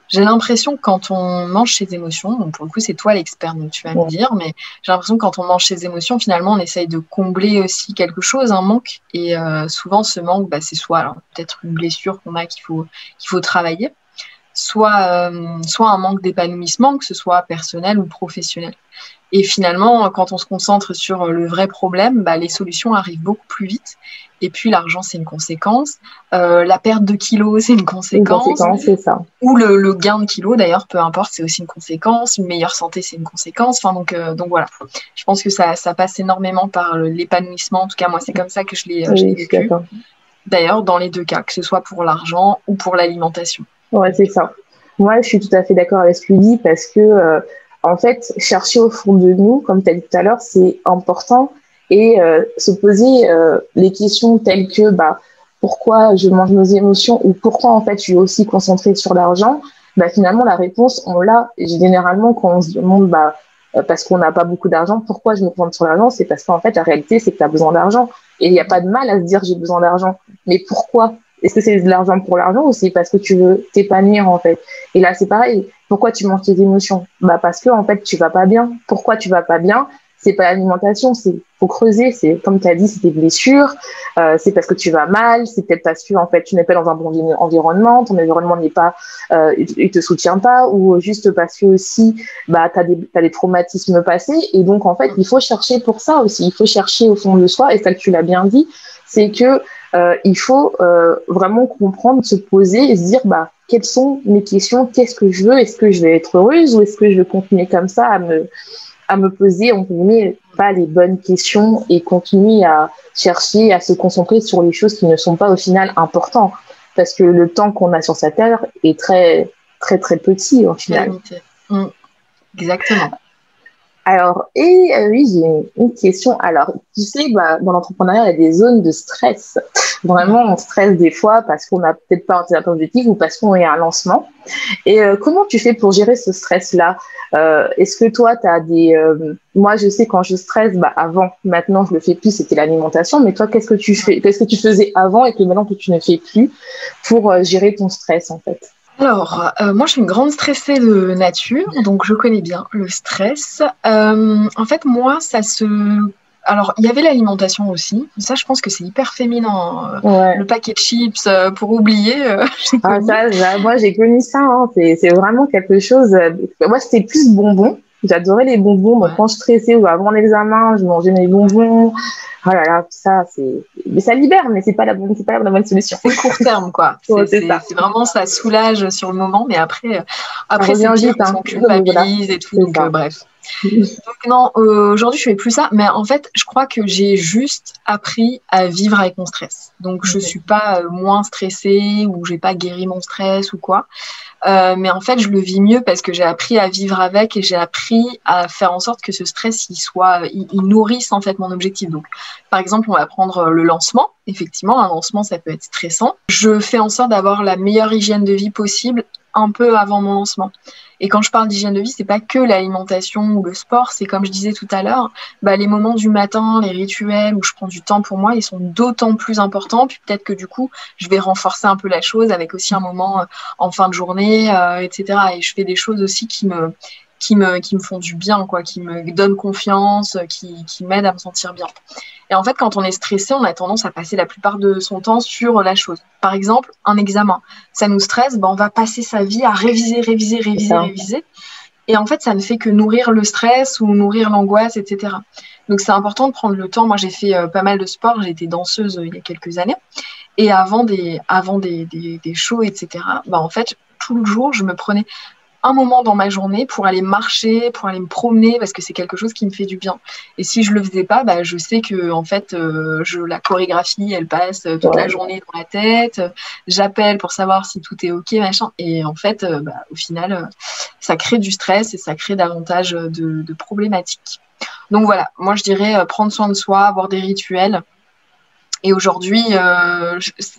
j'ai l'impression que quand on mange ses émotions, donc pour le coup c'est toi l'expert, donc tu vas me dire, mais j'ai l'impression que quand on mange ses émotions, finalement on essaye de combler aussi quelque chose, un manque, et souvent ce manque, c'est soit peut-être une blessure qu'on a qu'il faut travailler, soit un manque d'épanouissement, que ce soit personnel ou professionnel. Et finalement, quand on se concentre sur le vrai problème, les solutions arrivent beaucoup plus vite. Et puis l'argent, c'est une conséquence. La perte de kilos, c'est une conséquence. Une conséquence, c'est ça. Ou le gain de kilos, d'ailleurs, peu importe, c'est aussi une conséquence. Une meilleure santé, c'est une conséquence. Donc voilà. Je pense que ça passe énormément par l'épanouissement. En tout cas, moi, c'est comme ça que je l'ai vécu. D'ailleurs, dans les deux cas, que ce soit pour l'argent ou pour l'alimentation. Ouais, c'est ça. Moi, je suis tout à fait d'accord avec ce que tu dis parce que, en fait, chercher au fond de nous, comme tu as dit tout à l'heure, c'est important et se poser les questions telles que pourquoi je mange nos émotions ou pourquoi, en fait, je suis aussi concentrée sur l'argent. Finalement, la réponse, on l'a. Et généralement, quand on se demande parce qu'on n'a pas beaucoup d'argent, pourquoi je me concentre sur l'argent, c'est parce qu'en fait, la réalité, c'est que tu as besoin d'argent. Et il n'y a pas de mal à se dire j'ai besoin d'argent. Mais pourquoi? Est-ce que c'est de l'argent pour l'argent ou c'est parce que tu veux t'épanouir, en fait? Et là, c'est pareil. Pourquoi tu manges tes émotions? Parce que, en fait, tu vas pas bien. Pourquoi tu vas pas bien? C'est pas l'alimentation, faut creuser. C'est, comme tu as dit, c'est tes blessures. C'est parce que tu vas mal. C'est peut-être parce que, en fait, tu n'es pas dans un bon environnement. Ton environnement n'est pas, il te soutient pas, ou juste parce que aussi, t'as des traumatismes passés. Et donc, en fait, il faut chercher pour ça aussi. Il faut chercher au fond de soi. Et ça que tu l'as bien dit, c'est que, il faut vraiment comprendre, se poser et se dire quelles sont mes questions, qu'est-ce que je veux, est-ce que je vais être heureuse ou est-ce que je vais continuer comme ça à me poser, on met pas les bonnes questions et continuer à chercher, à se concentrer sur les choses qui ne sont pas au final importantes. Parce que le temps qu'on a sur cette terre est très, très, très petit au final. Exactement. Alors, oui, j'ai une question. Alors, tu sais, dans l'entrepreneuriat, il y a des zones de stress. Vraiment, on stresse des fois parce qu'on n'a peut-être pas un certain objectif ou parce qu'on est à un lancement. Et comment tu fais pour gérer ce stress-là? Est-ce que toi, tu as des... moi, je sais quand je stresse, avant, maintenant, je le fais plus, c'était l'alimentation. Mais toi, qu'est-ce que tu fais? Qu'est-ce que tu faisais avant et que maintenant que tu ne fais plus pour gérer ton stress, en fait? Alors, moi, je suis une grande stressée de nature, donc je connais bien le stress. En fait, moi, Alors, il y avait l'alimentation aussi. Ça, je pense que c'est hyper féminin. Ouais. Le paquet de chips pour oublier. Moi, j'ai connu ça. Hein. C'est vraiment quelque chose... moi, c'était plus bonbons. J'adorais les bonbons. Donc, quand je stressais ou avant l'examen, je mangeais mes bonbons. Oh là là, ça, c'est... Mais ça libère, mais c'est pas la bonne solution. C'est court terme, quoi. C'est vraiment, ça soulage sur le moment, mais après c'est pire parce qu'on culpabilise et tout. Donc, bref. Donc, non, aujourd'hui, je fais plus ça. Mais en fait, je crois que j'ai juste appris à vivre avec mon stress. Donc, je suis pas moins stressée ou j'ai pas guéri mon stress ou quoi. Mais en fait, je le vis mieux parce que j'ai appris à vivre avec et j'ai appris à faire en sorte que ce stress, il nourrisse en fait mon objectif. Donc, par exemple, on va prendre le lancement. Effectivement, un lancement, ça peut être stressant. Je fais en sorte d'avoir la meilleure hygiène de vie possible un peu avant mon lancement. Et quand je parle d'hygiène de vie, c'est pas que l'alimentation ou le sport, c'est comme je disais tout à l'heure, les moments du matin, les rituels où je prends du temps pour moi, ils sont d'autant plus importants. Puis peut-être que du coup, je vais renforcer un peu la chose avec aussi un moment en fin de journée, etc. Et je fais des choses aussi qui me font du bien, quoi, qui me donnent confiance, qui m'aident à me sentir bien. Et en fait, quand on est stressé, on a tendance à passer la plupart de son temps sur la chose. Par exemple, un examen, ça nous stresse, on va passer sa vie à réviser. Et en fait, ça ne fait que nourrir le stress ou nourrir l'angoisse, etc. Donc, c'est important de prendre le temps. Moi, j'ai fait pas mal de sport. J'ai été danseuse il y a quelques années. Et avant des shows, etc., en fait, tout le jour, je me prenais un moment dans ma journée pour aller marcher, pour aller me promener, parce que c'est quelque chose qui me fait du bien. Et si je le faisais pas, je sais que en fait, la chorégraphie, elle passe toute la journée dans la tête. J'appelle pour savoir si tout est ok, machin. Et en fait, au final, ça crée du stress et ça crée davantage de problématiques. Donc voilà, moi je dirais prendre soin de soi, avoir des rituels. Et aujourd'hui,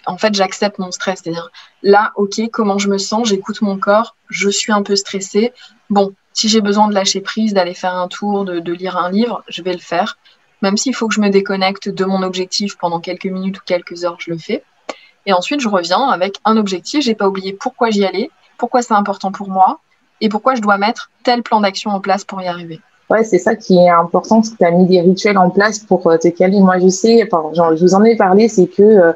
en fait, j'accepte mon stress. C'est-à-dire, là, ok, comment je me sens, j'écoute mon corps, je suis un peu stressée. Bon, si j'ai besoin de lâcher prise, d'aller faire un tour, de lire un livre, je vais le faire. Même s'il faut que je me déconnecte de mon objectif pendant quelques minutes ou quelques heures, je le fais. Et ensuite, je reviens avec un objectif. J'ai pas oublié pourquoi j'y allais, pourquoi c'est important pour moi et pourquoi je dois mettre tel plan d'action en place pour y arriver. Ouais, c'est ça qui est important, c'est que tu as mis des rituels en place pour te calmer. Moi, je sais, je vous en ai parlé, c'est que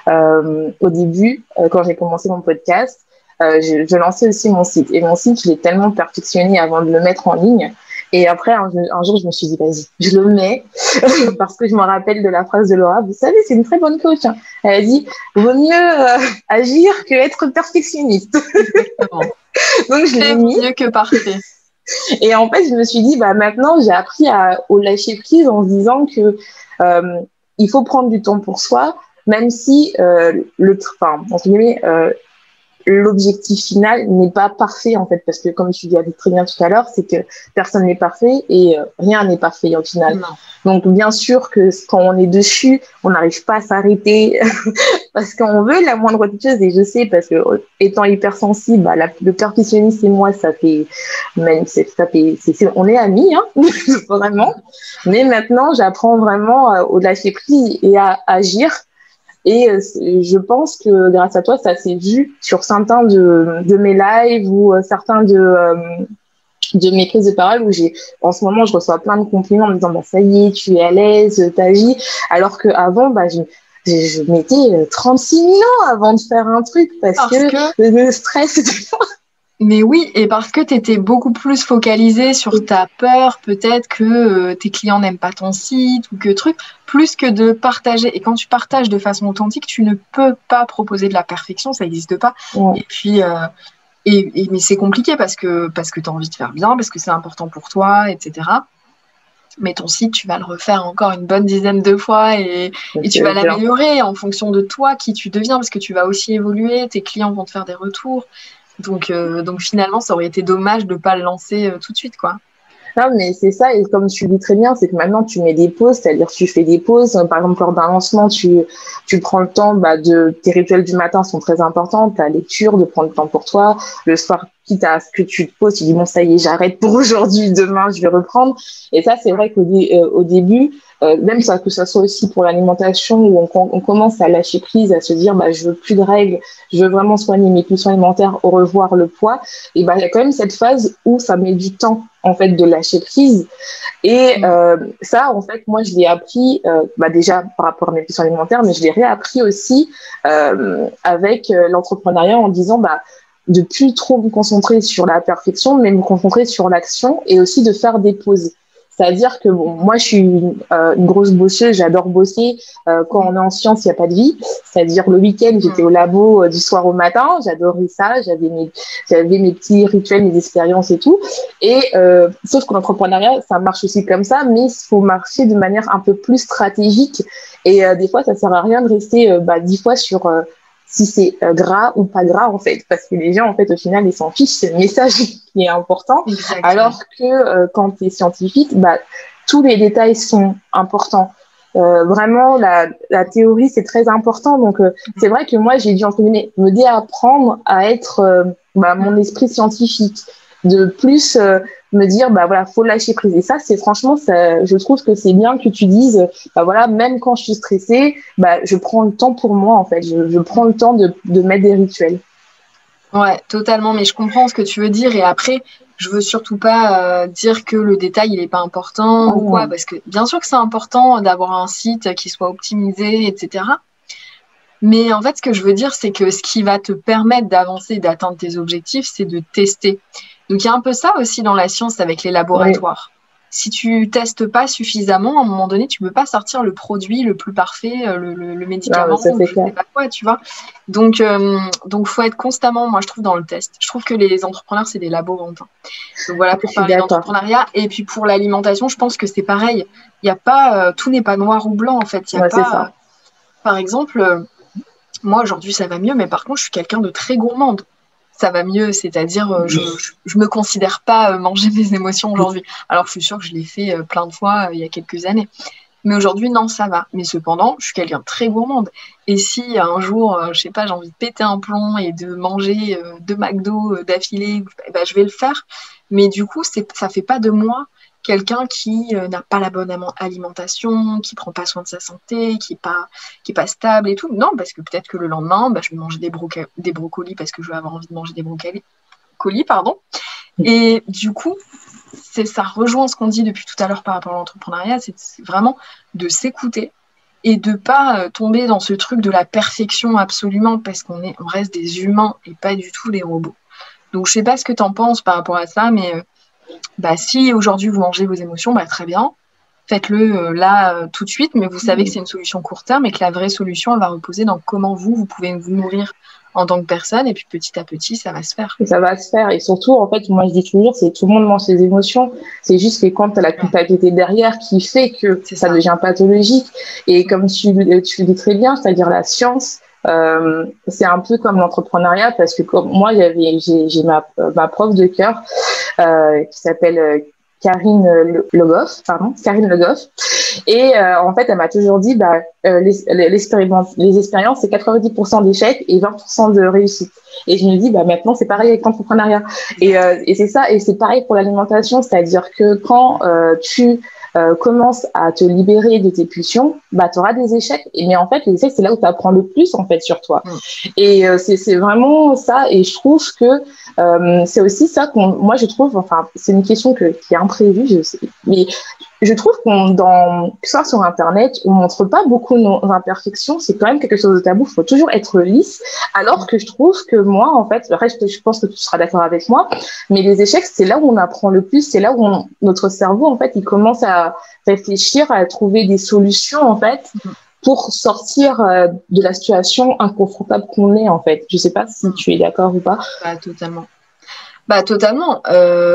au début, quand j'ai commencé mon podcast, je lançais aussi mon site. Et mon site, je l'ai tellement perfectionné avant de le mettre en ligne. Et après, un jour, je me suis dit, vas-y, je le mets, parce que je me rappelle de la phrase de Laura. Vous savez, c'est une très bonne coach. Hein. Elle a dit, vaut mieux agir que être perfectionniste. Exactement. Donc, je l'ai mis. Mieux que parfait. Et en fait, je me suis dit, maintenant, j'ai appris au lâcher prise en se disant que il faut prendre du temps pour soi, même si l'objectif final n'est pas parfait, en fait, parce que comme tu disais très bien tout à l'heure, c'est que personne n'est parfait et rien n'est parfait au final. Non. Donc, bien sûr que quand on est dessus, on n'arrive pas à s'arrêter parce qu'on veut la moindre petite chose. Et je sais, parce que étant hypersensible, le perfectionniste et moi, on est amis, hein, vraiment. Mais maintenant, j'apprends vraiment au lâcher prise et à agir. Et je pense que grâce à toi, ça s'est vu sur certains de mes lives ou certains de mes prises de parole où en ce moment, je reçois plein de compliments en me disant, ça y est, tu es à l'aise, t'agis. Alors qu'avant, je mettais 36 000 ans avant de faire un truc parce que le stress, Mais oui, et parce que tu étais beaucoup plus focalisée sur ta peur, peut-être que tes clients n'aiment pas ton site ou que truc, plus que de partager. Et quand tu partages de façon authentique, tu ne peux pas proposer de la perfection, ça n'existe pas. Ouais. Et puis, mais c'est compliqué parce que tu as envie de faire bien, parce que c'est important pour toi, etc. Mais ton site, tu vas le refaire encore une bonne dizaine de fois et tu vas l'améliorer en fonction de toi, qui tu deviens, parce que tu vas aussi évoluer, tes clients vont te faire des retours. Donc finalement, ça aurait été dommage de ne pas le lancer tout de suite, quoi. Non, mais c'est ça, et comme tu le dis très bien, c'est que maintenant tu mets des pauses, c'est-à-dire tu fais des pauses. Par exemple, lors d'un lancement, tu prends le temps, tes rituels du matin sont très importants, ta lecture, de prendre le temps pour toi. Le soir, quitte à ce que tu te poses, tu dis bon, ça y est, j'arrête pour aujourd'hui, demain, je vais reprendre. Et ça, c'est vrai qu'au début, même ça, que ça soit aussi pour l'alimentation, où on commence à lâcher prise, à se dire je veux plus de règles, je veux vraiment soigner mes pulsions alimentaires, au revoir le poids. Et il y a quand même cette phase où ça met du temps en fait de lâcher prise. Et ça, en fait, moi je l'ai appris déjà par rapport à mes pulsions alimentaires, mais je l'ai réappris aussi avec l'entrepreneuriat, en disant de plus trop me concentrer sur la perfection, mais me concentrer sur l'action, et aussi de faire des pauses. C'est-à-dire que moi, je suis une grosse bosseuse, j'adore bosser. Quand on est en sciences, il n'y a pas de vie. C'est-à-dire le week-end, j'étais au labo du soir au matin, j'adorais ça, j'avais mes petits rituels, mes expériences et tout. Et sauf que l'entrepreneuriat, ça marche aussi comme ça, mais il faut marcher de manière un peu plus stratégique. Et des fois, ça sert à rien de rester 10 fois sur si c'est gras ou pas gras, en fait, parce que les gens, en fait, au final, ils s'en fichent, c'est le message qui est important. Exactement. Alors que quand tu es scientifique, tous les détails sont importants. Vraiment, la théorie, c'est très important. Donc, c'est vrai que moi, j'ai dû, entre guillemets, me déapprendre à être mon esprit scientifique, de plus me dire, faut lâcher prise. Et ça, c'est franchement, je trouve que c'est bien que tu dises, même quand je suis stressée, je prends le temps pour moi, en fait. Je prends le temps de mettre des rituels. Ouais, totalement. Mais je comprends ce que tu veux dire. Et après, je veux surtout pas dire que le détail, il est pas important ou quoi. Parce que bien sûr que c'est important d'avoir un site qui soit optimisé, etc. Mais en fait, ce que je veux dire, c'est que ce qui va te permettre d'avancer, d'atteindre tes objectifs, c'est de tester. Donc, il y a un peu ça aussi dans la science avec les laboratoires. Oui. Si tu testes pas suffisamment, à un moment donné, tu peux pas sortir le produit le plus parfait, le médicament, ou je sais pas quoi, tu vois. Donc, faut être constamment, moi, je trouve, dans le test. Je trouve que les entrepreneurs, c'est des laborantins. Donc, voilà, pour parler d'entrepreneuriat. Et puis, pour l'alimentation, je pense que c'est pareil. Il y a pas, tout n'est pas noir ou blanc, en fait. Il y a pas, par exemple, moi, aujourd'hui, ça va mieux, mais par contre, je suis quelqu'un de très gourmande. Ça va mieux, c'est-à-dire, je me considère pas manger mes émotions aujourd'hui. Alors, je suis sûre que je l'ai fait plein de fois il y a quelques années. Mais aujourd'hui, non, ça va. Mais cependant, je suis quelqu'un de très gourmande. Et si un jour, je sais pas, j'ai envie de péter un plomb et de manger 2 McDo d'affilée, je vais le faire. Mais du coup, ça fait pas de moi quelqu'un qui n'a pas la bonne alimentation, qui prend pas soin de sa santé, qui est pas stable et tout. Non, parce que peut-être que le lendemain, je vais manger des brocolis parce que je vais avoir envie de manger des brocolis, pardon. Et du coup, ça rejoint ce qu'on dit depuis tout à l'heure par rapport à l'entrepreneuriat, c'est vraiment de s'écouter et de pas tomber dans ce truc de la perfection absolument, parce qu'on reste des humains et pas du tout des robots. Donc, je sais pas ce que tu en penses par rapport à ça, mais si aujourd'hui vous mangez vos émotions, très bien, faites-le là tout de suite, mais vous savez que c'est une solution court terme et que la vraie solution, elle va reposer dans comment vous pouvez vous nourrir en tant que personne, et puis petit à petit, ça va se faire. Et ça va se faire, et surtout, en fait, moi je dis toujours, c'est tout le monde mange ses émotions, c'est juste que quand tu as la culpabilité derrière qui fait que ça devient pathologique, et comme tu le dis très bien, c'est-à-dire la science, c'est un peu comme l'entrepreneuriat, parce que comme moi j'ai ma prof de cœur qui s'appelle Karine Legoff, et en fait elle m'a toujours dit les expériences c'est 90% d'échecs et 20% de réussite. Et je me dis maintenant c'est pareil avec l'entrepreneuriat, et c'est ça, et c'est pareil pour l'alimentation, c'est-à-dire que quand tu commence à te libérer de tes pulsions, tu auras des échecs. Mais en fait, les échecs, c'est là où tu apprends le plus, en fait, sur toi. Et c'est vraiment ça. Et je trouve que c'est aussi ça moi, je trouve, enfin, c'est une question qui est imprévue, je sais, mais je trouve que ça sur Internet, on montre pas beaucoup nos imperfections. C'est quand même quelque chose de tabou. Il faut toujours être lisse. Alors que je trouve que moi, en fait, après, je pense que tu seras d'accord avec moi, mais les échecs, c'est là où on apprend le plus. C'est là où notre cerveau, en fait, il commence à réfléchir, à trouver des solutions, en fait, pour sortir de la situation inconfortable qu'on est, en fait. Je sais pas si tu es d'accord ou pas. Totalement. Totalement.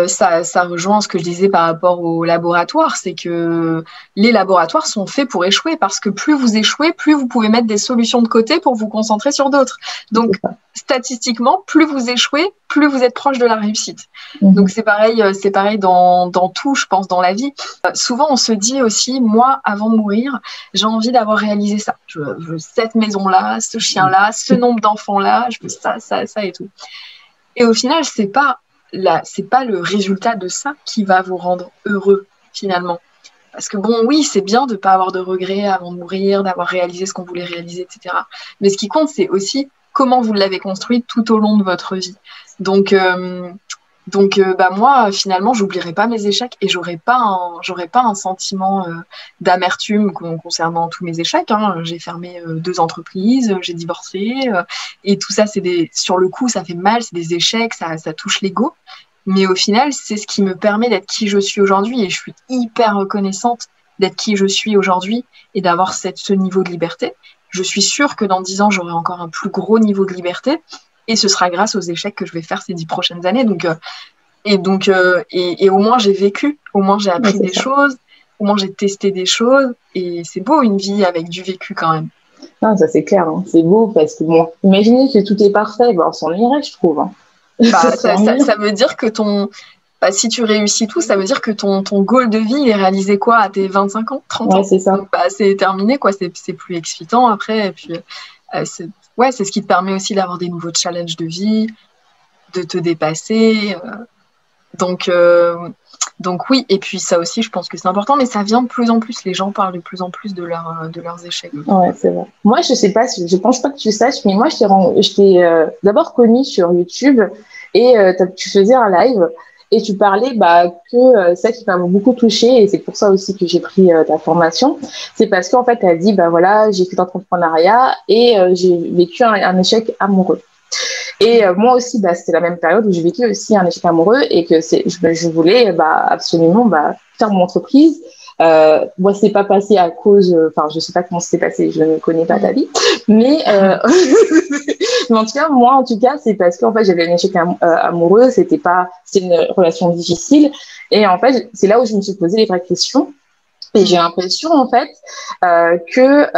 Ça rejoint ce que je disais par rapport au laboratoire, c'est que les laboratoires sont faits pour échouer parce que plus vous échouez, plus vous pouvez mettre des solutions de côté pour vous concentrer sur d'autres. Donc, statistiquement, plus vous échouez, plus vous êtes proche de la réussite. Donc, c'est pareil dans tout, je pense, dans la vie. Souvent, on se dit aussi, moi, avant de mourir, j'ai envie d'avoir réalisé ça. Je veux cette maison-là, ce chien-là, ce nombre d'enfants-là, je veux ça et tout. Et au final, c'est pas le résultat de ça qui va vous rendre heureux, finalement. Parce que bon, oui, c'est bien de ne pas avoir de regrets avant de mourir, d'avoir réalisé ce qu'on voulait réaliser, etc. Mais ce qui compte, c'est aussi comment vous l'avez construit tout au long de votre vie. Donc moi, finalement, j'oublierai pas mes échecs et j'aurai pas un sentiment d'amertume concernant tous mes échecs. J'ai fermé 2 entreprises, j'ai divorcé et tout ça, sur le coup, ça fait mal, c'est des échecs, ça touche l'ego. Mais au final, c'est ce qui me permet d'être qui je suis aujourd'hui et je suis hyper reconnaissante d'être qui je suis aujourd'hui et d'avoir ce niveau de liberté. Je suis sûre que dans 10 ans, j'aurai encore un plus gros niveau de liberté. Et ce sera grâce aux échecs que je vais faire ces 10 prochaines années. Et au moins, j'ai vécu. Au moins, j'ai appris des choses. Au moins, j'ai testé des choses. Et c'est beau, une vie avec du vécu quand même. Non, ça, c'est clair. Hein. C'est beau parce que, bon, imaginez que tout est parfait. On s'ennuierait, je trouve. Hein. Ça veut dire que si tu réussis tout, ça veut dire que ton goal de vie est réalisé quoi à tes 25 ans, 30 ans. C'est ça. Donc, c'est terminé, quoi. C'est plus excitant après. Et puis, c'est ce qui te permet aussi d'avoir des nouveaux challenges de vie, de te dépasser. Donc oui, et puis ça aussi, je pense que c'est important, mais ça vient de plus en plus. Les gens parlent de plus en plus de leurs échecs. Ouais, c'est vrai. Moi, je pense pas que tu saches, mais moi, je t'ai d'abord connue sur YouTube et tu faisais un live et tu parlais que ça qui m'a beaucoup touchée et c'est pour ça aussi que j'ai pris ta formation. C'est parce qu'en fait, elle dit, voilà, j'ai fait l'entrepreneuriat et j'ai vécu un échec amoureux. Et moi aussi, c'était la même période où j'ai vécu aussi un échec amoureux et que je voulais absolument faire mon entreprise. Moi, c'est pas passé à cause, je sais pas comment c'est passé, je ne connais pas ta vie, mais mais en tout cas, moi, c'est parce qu'en fait, j'avais un échec amoureux, c'est une relation difficile, et en fait, c'est là où je me suis posé les vraies questions. Et j'ai l'impression, en fait, que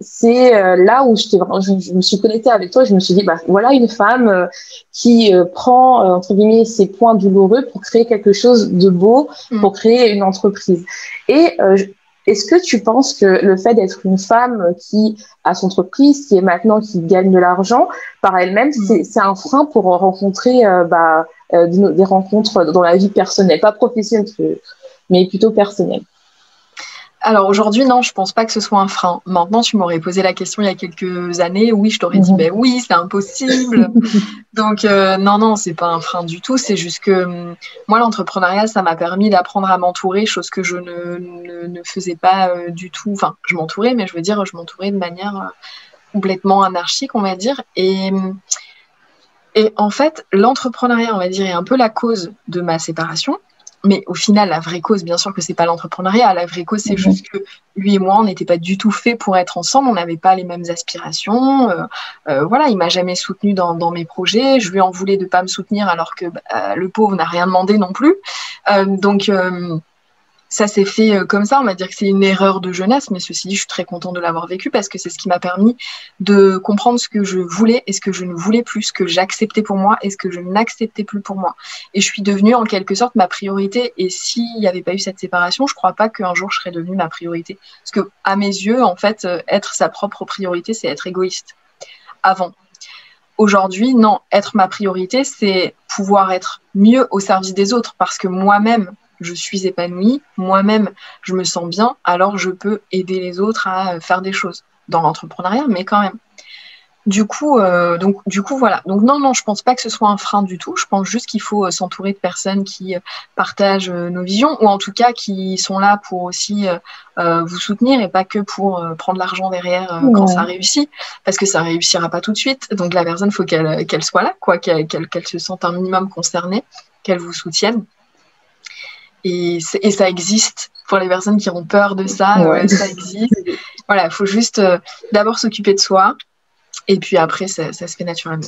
c'est là où je me suis connectée avec toi. Je me suis dit, voilà une femme qui prend, entre guillemets, ses points douloureux pour créer quelque chose de beau, pour créer une entreprise. Et est-ce que tu penses que le fait d'être une femme qui a son entreprise, qui gagne de l'argent par elle-même, c'est un frein pour rencontrer des rencontres dans la vie personnelle, pas professionnelle, mais plutôt personnelle? Alors aujourd'hui, non, je pense pas que ce soit un frein. Maintenant, tu m'aurais posé la question il y a quelques années, oui, je t'aurais dit, oui, c'est impossible. Donc non, c'est pas un frein du tout. C'est juste que moi, l'entrepreneuriat, ça m'a permis d'apprendre à m'entourer, chose que je ne faisais pas du tout. Enfin, je m'entourais, mais je m'entourais de manière complètement anarchique, on va dire. Et en fait, l'entrepreneuriat, on va dire, est un peu la cause de ma séparation. Mais au final, la vraie cause, bien sûr que c'est pas l'entrepreneuriat. La vraie cause, c'est juste que lui et moi, on n'était pas du tout faits pour être ensemble. On n'avait pas les mêmes aspirations. Voilà, il m'a jamais soutenue dans mes projets. Je lui en voulais de pas me soutenir alors que le pauvre n'a rien demandé non plus. Donc ça s'est fait comme ça. On va dire que c'est une erreur de jeunesse, mais ceci dit, je suis très contente de l'avoir vécu parce que c'est ce qui m'a permis de comprendre ce que je voulais et ce que je ne voulais plus, ce que j'acceptais pour moi et ce que je n'acceptais plus pour moi. Et je suis devenue en quelque sorte ma priorité. Et s'il n'y avait pas eu cette séparation, je ne crois pas qu'un jour je serais devenue ma priorité. Parce que à mes yeux, en fait, être sa propre priorité, c'est être égoïste. Avant. Aujourd'hui, non, être ma priorité, c'est pouvoir être mieux au service des autres parce que moi-même, je suis épanouie, moi-même, je me sens bien, alors je peux aider les autres à faire des choses dans l'entrepreneuriat, mais quand même. Voilà. Donc non, je pense pas que ce soit un frein du tout. Je pense juste qu'il faut s'entourer de personnes qui partagent nos visions, ou en tout cas qui sont là pour aussi vous soutenir, et pas que pour prendre l'argent derrière quand ça réussit, parce que ça réussira pas tout de suite. Donc la personne, faut qu'elle soit là, quoi, qu'elle se sente un minimum concernée, qu'elle vous soutienne. Et ça existe pour les personnes qui ont peur de ça. Ça existe. Voilà, il faut juste d'abord s'occuper de soi. Et puis après, ça se fait naturellement.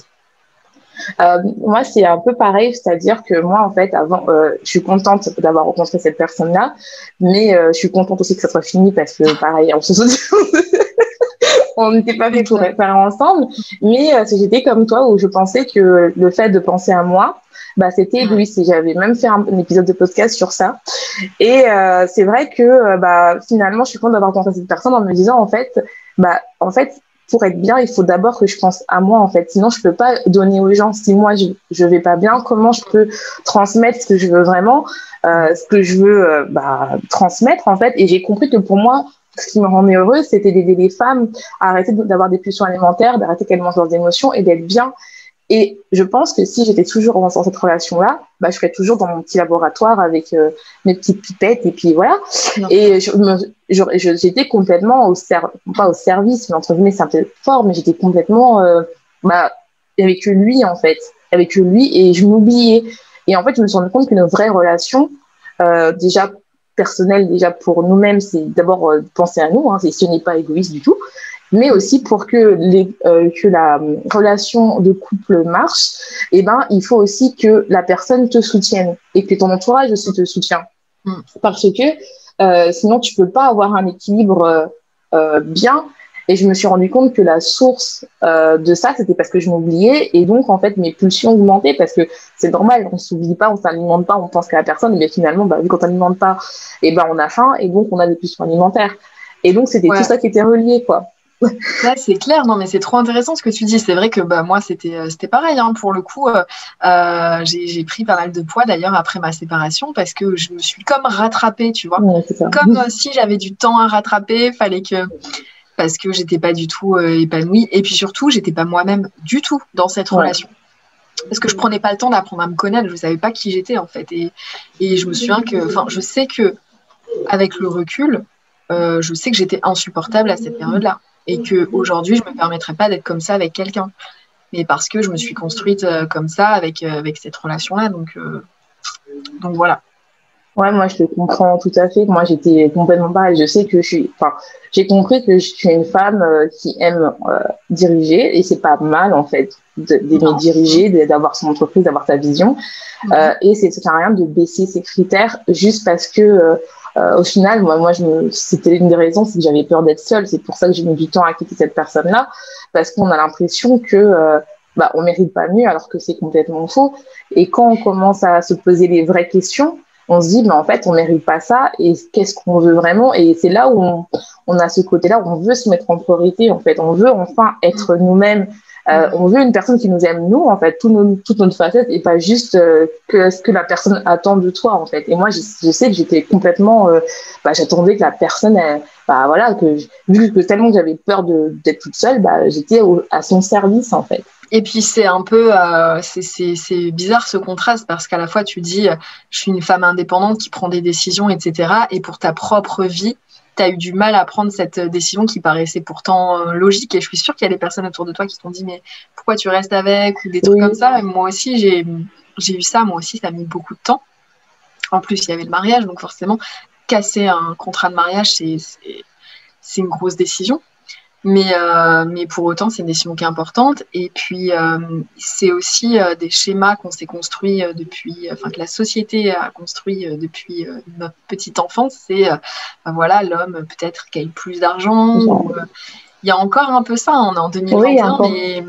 Moi, c'est un peu pareil, c'est-à-dire que moi, en fait, avant, je suis contente d'avoir rencontré cette personne-là, mais je suis contente aussi que ça soit fini parce que, pareil, on n'était pas fait pour faire ensemble, mais j'étais comme toi où je pensais que le fait de penser à moi, c'était égoïste. Et j'avais même fait un épisode de podcast sur ça. Et c'est vrai que finalement, je suis contente d'avoir rencontré cette personne en me disant, en fait, pour être bien, il faut d'abord que je pense à moi, en fait. Sinon, je peux pas donner aux gens. Si moi, je vais pas bien, comment je peux transmettre ce que je veux vraiment, ce que je veux transmettre, en fait. Et j'ai compris que pour moi, ce qui me rendait heureuse, c'était d'aider les femmes à arrêter d'avoir des pulsions alimentaires, d'arrêter qu'elles mangent leurs émotions et d'être bien. Et je pense que si j'étais toujours dans cette relation-là, je serais toujours dans mon petit laboratoire avec mes petites pipettes et puis voilà. Non. Et j'étais complètement pas au service, mais entre guillemets, c'est un peu fort, mais j'étais complètement avec lui, en fait. Avec lui, et je m'oubliais. Et en fait, je me suis rendu compte qu'une vraie relation, déjà personnelle, déjà pour nous-mêmes, c'est d'abord penser à nous, hein, ce n'est pas égoïste du tout, mais aussi pour que la relation de couple marche, il faut aussi que la personne te soutienne et que ton entourage aussi te soutienne. Parce que sinon, tu peux pas avoir un équilibre bien. Et je me suis rendu compte que la source de ça, c'était parce que je m'oubliais. Et donc, en fait, mes pulsions augmentaient parce que c'est normal, on s'oublie pas, on s'alimente pas, on pense qu'à la personne. Mais finalement, vu qu'on s'alimente pas, on a faim et donc on a des pulsions alimentaires. Et donc, c'était tout ça qui était relié, quoi. Là, c'est clair, non, mais c'est trop intéressant ce que tu dis. C'est vrai que moi, c'était pareil, hein, pour le coup. J'ai pris pas mal de poids d'ailleurs après ma séparation parce que je me suis comme rattrapée, tu vois. Comme si j'avais du temps à rattraper, parce que j'étais pas du tout épanouie. Et puis surtout, j'étais pas moi-même du tout dans cette relation. Parce que je prenais pas le temps d'apprendre à me connaître, je savais pas qui j'étais en fait. Et je me souviens je sais que avec le recul, je sais que j'étais insupportable à cette période-là. Et qu'aujourd'hui, je ne me permettrais pas d'être comme ça avec quelqu'un. Mais parce que je me suis construite comme ça avec cette relation-là. Donc voilà. Ouais, moi, je te comprends tout à fait. Moi, j'étais complètement pareil. Je sais que j'ai compris que je suis une femme qui aime diriger. Et c'est pas mal, en fait, d'aimer diriger, d'avoir son entreprise, d'avoir sa vision. Et ça sert à rien de baisser ses critères juste parce que... au final, c'était une des raisons, c'est que j'avais peur d'être seule. C'est pour ça que j'ai mis du temps à quitter cette personne-là, parce qu'on a l'impression que on mérite pas mieux, alors que c'est complètement faux. Et quand on commence à se poser les vraies questions, on se dit, en fait, on mérite pas ça. Et qu'est-ce qu'on veut vraiment? Et c'est là où on a ce côté-là où on veut se mettre en priorité. En fait, on veut enfin être nous-mêmes. On veut une personne qui nous aime, nous, en fait, toute notre facette, et pas juste que ce que la personne attend de toi, en fait. Et moi, je sais que j'étais complètement... j'attendais que la personne, vu que tellement que j'avais peur d'être toute seule, j'étais à son service, en fait. Et puis, c'est un peu... c'est bizarre, ce contraste, parce qu'à la fois, tu dis, je suis une femme indépendante qui prend des décisions, etc. Et pour ta propre vie, tu as eu du mal à prendre cette décision qui paraissait pourtant logique. Et je suis sûre qu'il y a des personnes autour de toi qui t'ont dit, mais pourquoi tu restes avec, ou des trucs comme ça. Et moi aussi, j'ai eu ça. Moi aussi, ça a mis beaucoup de temps. En plus, il y avait le mariage. Donc forcément, casser un contrat de mariage, c'est une grosse décision. Mais pour autant, c'est une décision qui est importante. Et puis, c'est aussi des schémas qu'on s'est construits que la société a construit depuis notre petite enfance. C'est, l'homme peut-être qui a plus d'argent. Il y a encore un peu ça, on est en 2021, mais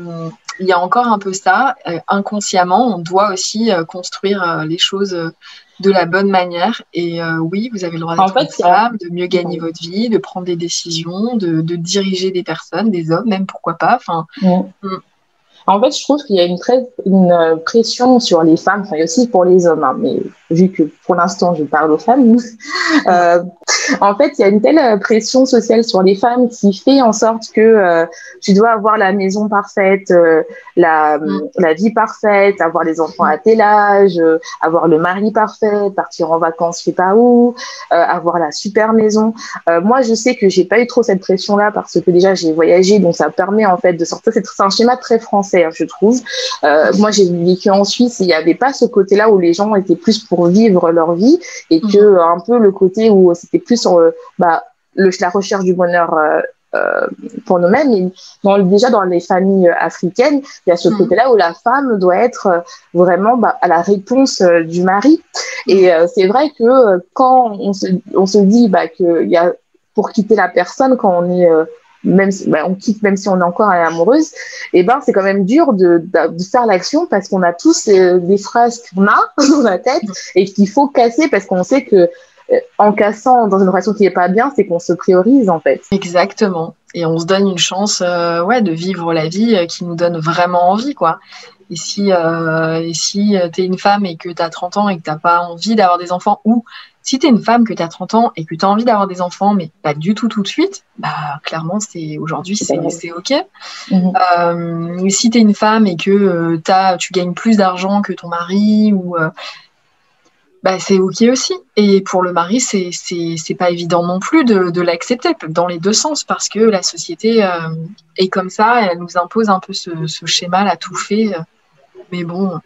il y a encore un peu ça. Inconsciemment, on doit aussi construire les choses de la bonne manière. Et oui, vous avez le droit d'être une femme, de mieux gagner votre vie, de prendre des décisions, de diriger des personnes, des hommes, même pourquoi pas. En fait, je trouve qu'il y a une pression sur les femmes, enfin, et aussi pour les hommes, hein, mais vu que pour l'instant, je parle aux femmes, euh, en fait, il y a une telle pression sociale sur les femmes qui fait en sorte que tu dois avoir la maison parfaite, la vie parfaite, avoir les enfants à tel âge, avoir le mari parfait, partir en vacances, je sais pas où, avoir la super maison. Moi, je sais que j'ai pas eu trop cette pression-là parce que déjà, j'ai voyagé, donc ça permet en fait de sortir. C'est un schéma très français, hein, je trouve. Moi, j'ai vécu en Suisse, il n'y avait pas ce côté-là où les gens étaient plus pour vivre leur vie et que un peu le côté où c'était plus sur la recherche du bonheur pour nous-mêmes. Et déjà dans les familles africaines, il y a ce côté-là où la femme doit être vraiment à la réponse du mari. Et c'est vrai que quand on se dit qu'il y a pour quitter la personne quand on est on quitte même si on est encore amoureuse, et ben c'est quand même dur de faire l'action parce qu'on a tous des phrases qu'on a dans la tête et qu'il faut casser parce qu'on sait que en cassant dans une relation qui n'est pas bien, c'est qu'on se priorise en fait. Exactement. Et on se donne une chance de vivre la vie qui nous donne vraiment envie, quoi. Et si t'es une femme et que t'as 30 ans et que t'as pas envie d'avoir des enfants, ou si t'es une femme que t'as 30 ans et que t'as envie d'avoir des enfants, mais pas du tout de suite, clairement, aujourd'hui, c'est OK. Si t'es une femme et que tu gagnes plus d'argent que ton mari, ou c'est OK aussi. Et pour le mari, c'est pas évident non plus de l'accepter dans les deux sens parce que la société est comme ça, elle nous impose un peu ce schéma là tout fait. Mais bon,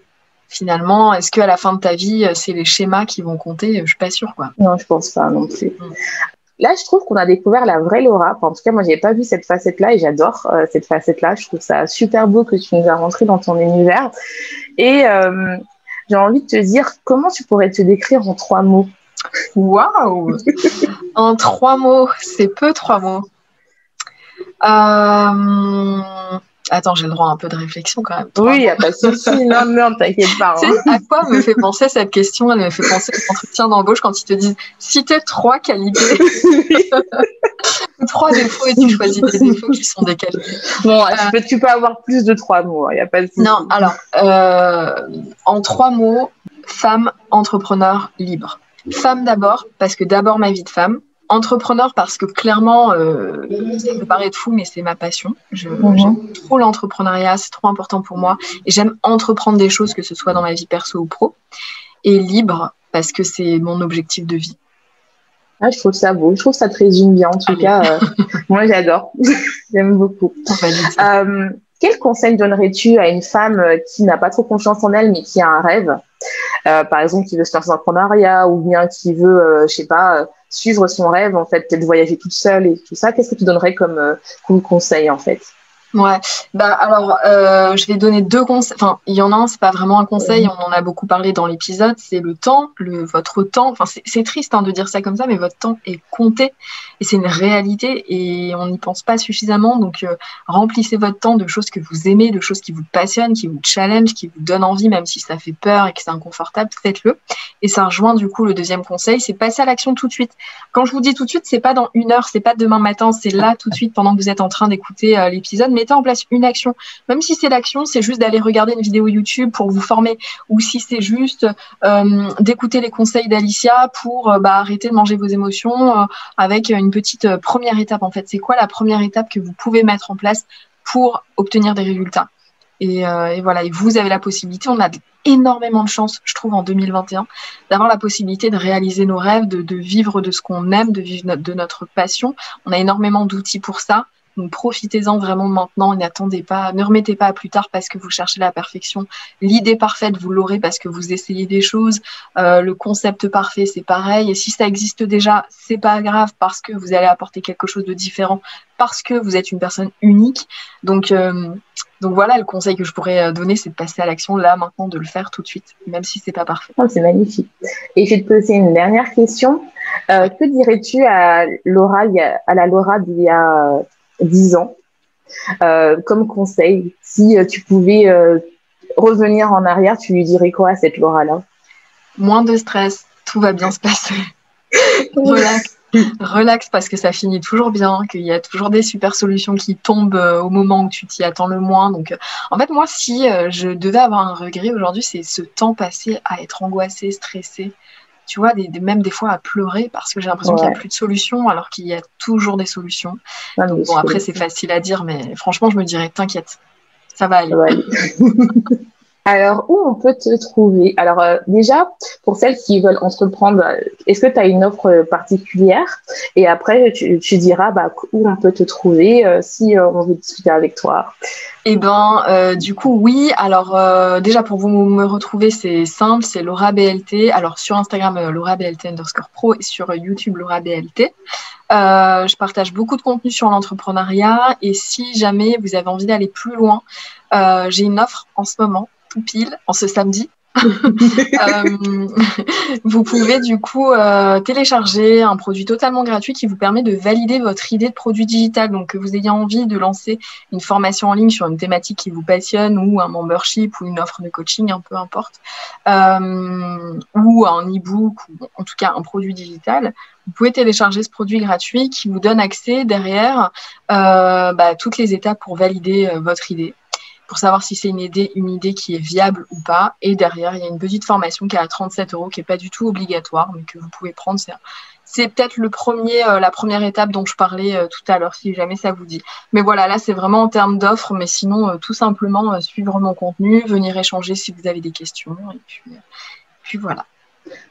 finalement, est-ce qu'à la fin de ta vie, c'est les schémas qui vont compter? Je suis pas sûre, quoi. Non, je pense pas non plus. Là, je trouve qu'on a découvert la vraie Laura. Enfin, en tout cas, moi, j'avais pas vu cette facette-là et j'adore cette facette-là. Je trouve ça super beau que tu nous as rentré dans ton univers. Et j'ai envie de te dire, comment tu pourrais te décrire en 3 mots? Waouh! En 3 mots, c'est peu 3 mots. Attends, j'ai le droit à un peu de réflexion quand même. Oui, il n'y a pas de souci. Non, t'inquiète pas. Tu sais, à quoi me fait penser cette question? Elle me fait penser aux entretiens d'embauche quand ils te disent citez 3 qualités ou 3 défauts et tu choisis des défauts qui sont des qualités. Bon, tu peux avoir plus de 3 mots, il n'y a pas de souci. Non, alors, en 3 mots, femme, entrepreneur, libre. Femme d'abord, parce que d'abord ma vie de femme. Entrepreneur parce que clairement, ça peut paraître fou, mais c'est ma passion. J'aime trop l'entrepreneuriat, c'est trop important pour moi. Et j'aime entreprendre des choses, que ce soit dans ma vie perso ou pro. Et libre parce que c'est mon objectif de vie. Ah, je trouve ça beau, je trouve que ça te résume bien. En tout cas, moi j'adore, j'aime beaucoup. Quel conseil donnerais-tu à une femme qui n'a pas trop confiance en elle, mais qui a un rêve, par exemple, qui veut se lancer dans l'entrepreneuriat ou bien qui veut, suivre son rêve, en fait, peut-être voyager toute seule et tout ça. Qu'est-ce que tu donnerais comme conseil, en fait? Ouais, alors je vais donner 2 conseils. Enfin, il y en a un, c'est pas vraiment un conseil, on en a beaucoup parlé dans l'épisode, c'est le temps, votre temps. Enfin, c'est triste de dire ça comme ça, mais votre temps est compté et c'est une réalité et on n'y pense pas suffisamment. Donc, remplissez votre temps de choses que vous aimez, de choses qui vous passionnent, qui vous challenge, qui vous donnent envie, même si ça fait peur et que c'est inconfortable, faites-le. Et ça rejoint du coup le deuxième conseil, c'est passer à l'action tout de suite. Quand je vous dis tout de suite, c'est pas dans 1 heure, c'est pas demain matin, c'est là tout de suite pendant que vous êtes en train d'écouter l'épisode. Mettez en place une action, même si c'est l'action, c'est juste d'aller regarder une vidéo YouTube pour vous former, ou si c'est juste d'écouter les conseils d'Alicia pour arrêter de manger vos émotions avec une petite première étape. En fait, c'est quoi la première étape que vous pouvez mettre en place pour obtenir des résultats? Et voilà, et vous avez la possibilité, on a énormément de chance, je trouve, en 2021, d'avoir la possibilité de réaliser nos rêves, de vivre de ce qu'on aime, de vivre de notre passion. On a énormément d'outils pour ça. Donc profitez-en vraiment maintenant, n'attendez pas, ne remettez pas à plus tard parce que vous cherchez la perfection. L'idée parfaite, vous l'aurez parce que vous essayez des choses. Le concept parfait, c'est pareil. Et si ça existe déjà, c'est pas grave parce que vous allez apporter quelque chose de différent, parce que vous êtes une personne unique. Donc voilà, le conseil que je pourrais donner, c'est de passer à l'action là, maintenant, de le faire tout de suite, même si c'est pas parfait. Oh, c'est magnifique. Et je vais te poser une dernière question. Que dirais-tu à la Laura d'il y a 10 ans, comme conseil, si tu pouvais revenir en arrière, tu lui dirais quoi à cette Laura-là? Moins de stress, tout va bien se passer. Relax. Relax parce que ça finit toujours bien, qu'il y a toujours des super solutions qui tombent au moment où tu t'y attends le moins. Donc, en fait, moi, si je devais avoir un regret aujourd'hui, c'est ce temps passé à être angoissée, stressée. Tu vois, même des fois à pleurer parce que j'ai l'impression qu'il n'y a plus de solutions alors qu'il y a toujours des solutions. Donc, bon, après, c'est facile à dire, mais franchement, je me dirais, t'inquiète, ça va aller. Alors, où on peut te trouver? Alors, déjà, pour celles qui veulent entreprendre, est-ce que tu as une offre particulière? Et après, tu diras où on peut te trouver si on veut discuter avec toi. Eh ben, du coup, oui. Alors, déjà, pour vous me retrouver, c'est simple, c'est Laura BLT. Alors, sur Instagram, Laura BLT_pro et sur YouTube, Laura BLT. Je partage beaucoup de contenu sur l'entrepreneuriat et si jamais vous avez envie d'aller plus loin, j'ai une offre en ce moment, tout pile, en ce samedi. Vous pouvez du coup télécharger un produit totalement gratuit qui vous permet de valider votre idée de produit digital. Donc que vous ayez envie de lancer une formation en ligne sur une thématique qui vous passionne ou un membership ou une offre de coaching, peu importe, ou un e-book ou en tout cas un produit digital, vous pouvez télécharger ce produit gratuit qui vous donne accès derrière toutes les étapes pour valider votre idée, pour savoir si c'est une idée qui est viable ou pas. Et derrière, il y a une petite formation qui est à 37 €, qui n'est pas du tout obligatoire, mais que vous pouvez prendre. C'est peut-être la première étape dont je parlais tout à l'heure, si jamais ça vous dit. Mais voilà, là, c'est vraiment en termes d'offres, mais sinon, tout simplement, suivre mon contenu, venir échanger si vous avez des questions. Et puis voilà.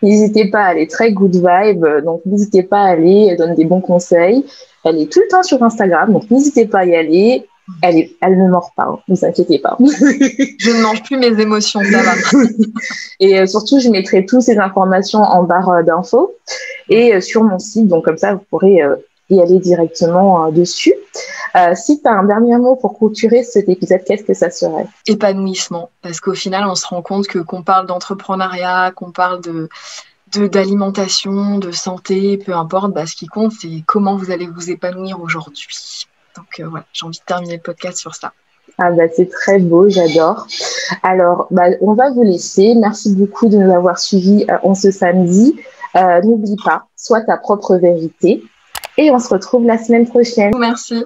N'hésitez pas, elle est très good vibe, donc n'hésitez pas à aller, elle donne des bons conseils. Elle est tout le temps sur Instagram, donc n'hésitez pas à y aller. Elle ne mord pas, hein, ne vous inquiétez pas. Je ne mange plus mes émotions, ça va. Et surtout, je mettrai toutes ces informations en barre d'infos et sur mon site, donc comme ça, vous pourrez y aller directement dessus. Si tu as un dernier mot pour clôturer cet épisode, qu'est-ce que ça serait? Épanouissement, parce qu'au final, on se rend compte qu'on parle d'entrepreneuriat, qu'on parle d'alimentation, de santé, peu importe, ce qui compte, c'est comment vous allez vous épanouir aujourd'hui. Donc voilà, j'ai envie de terminer le podcast sur ça. C'est très beau, j'adore. Alors, on va vous laisser. Merci beaucoup de nous avoir suivis en ce samedi. N'oublie pas, sois ta propre vérité. Et on se retrouve la semaine prochaine. Merci.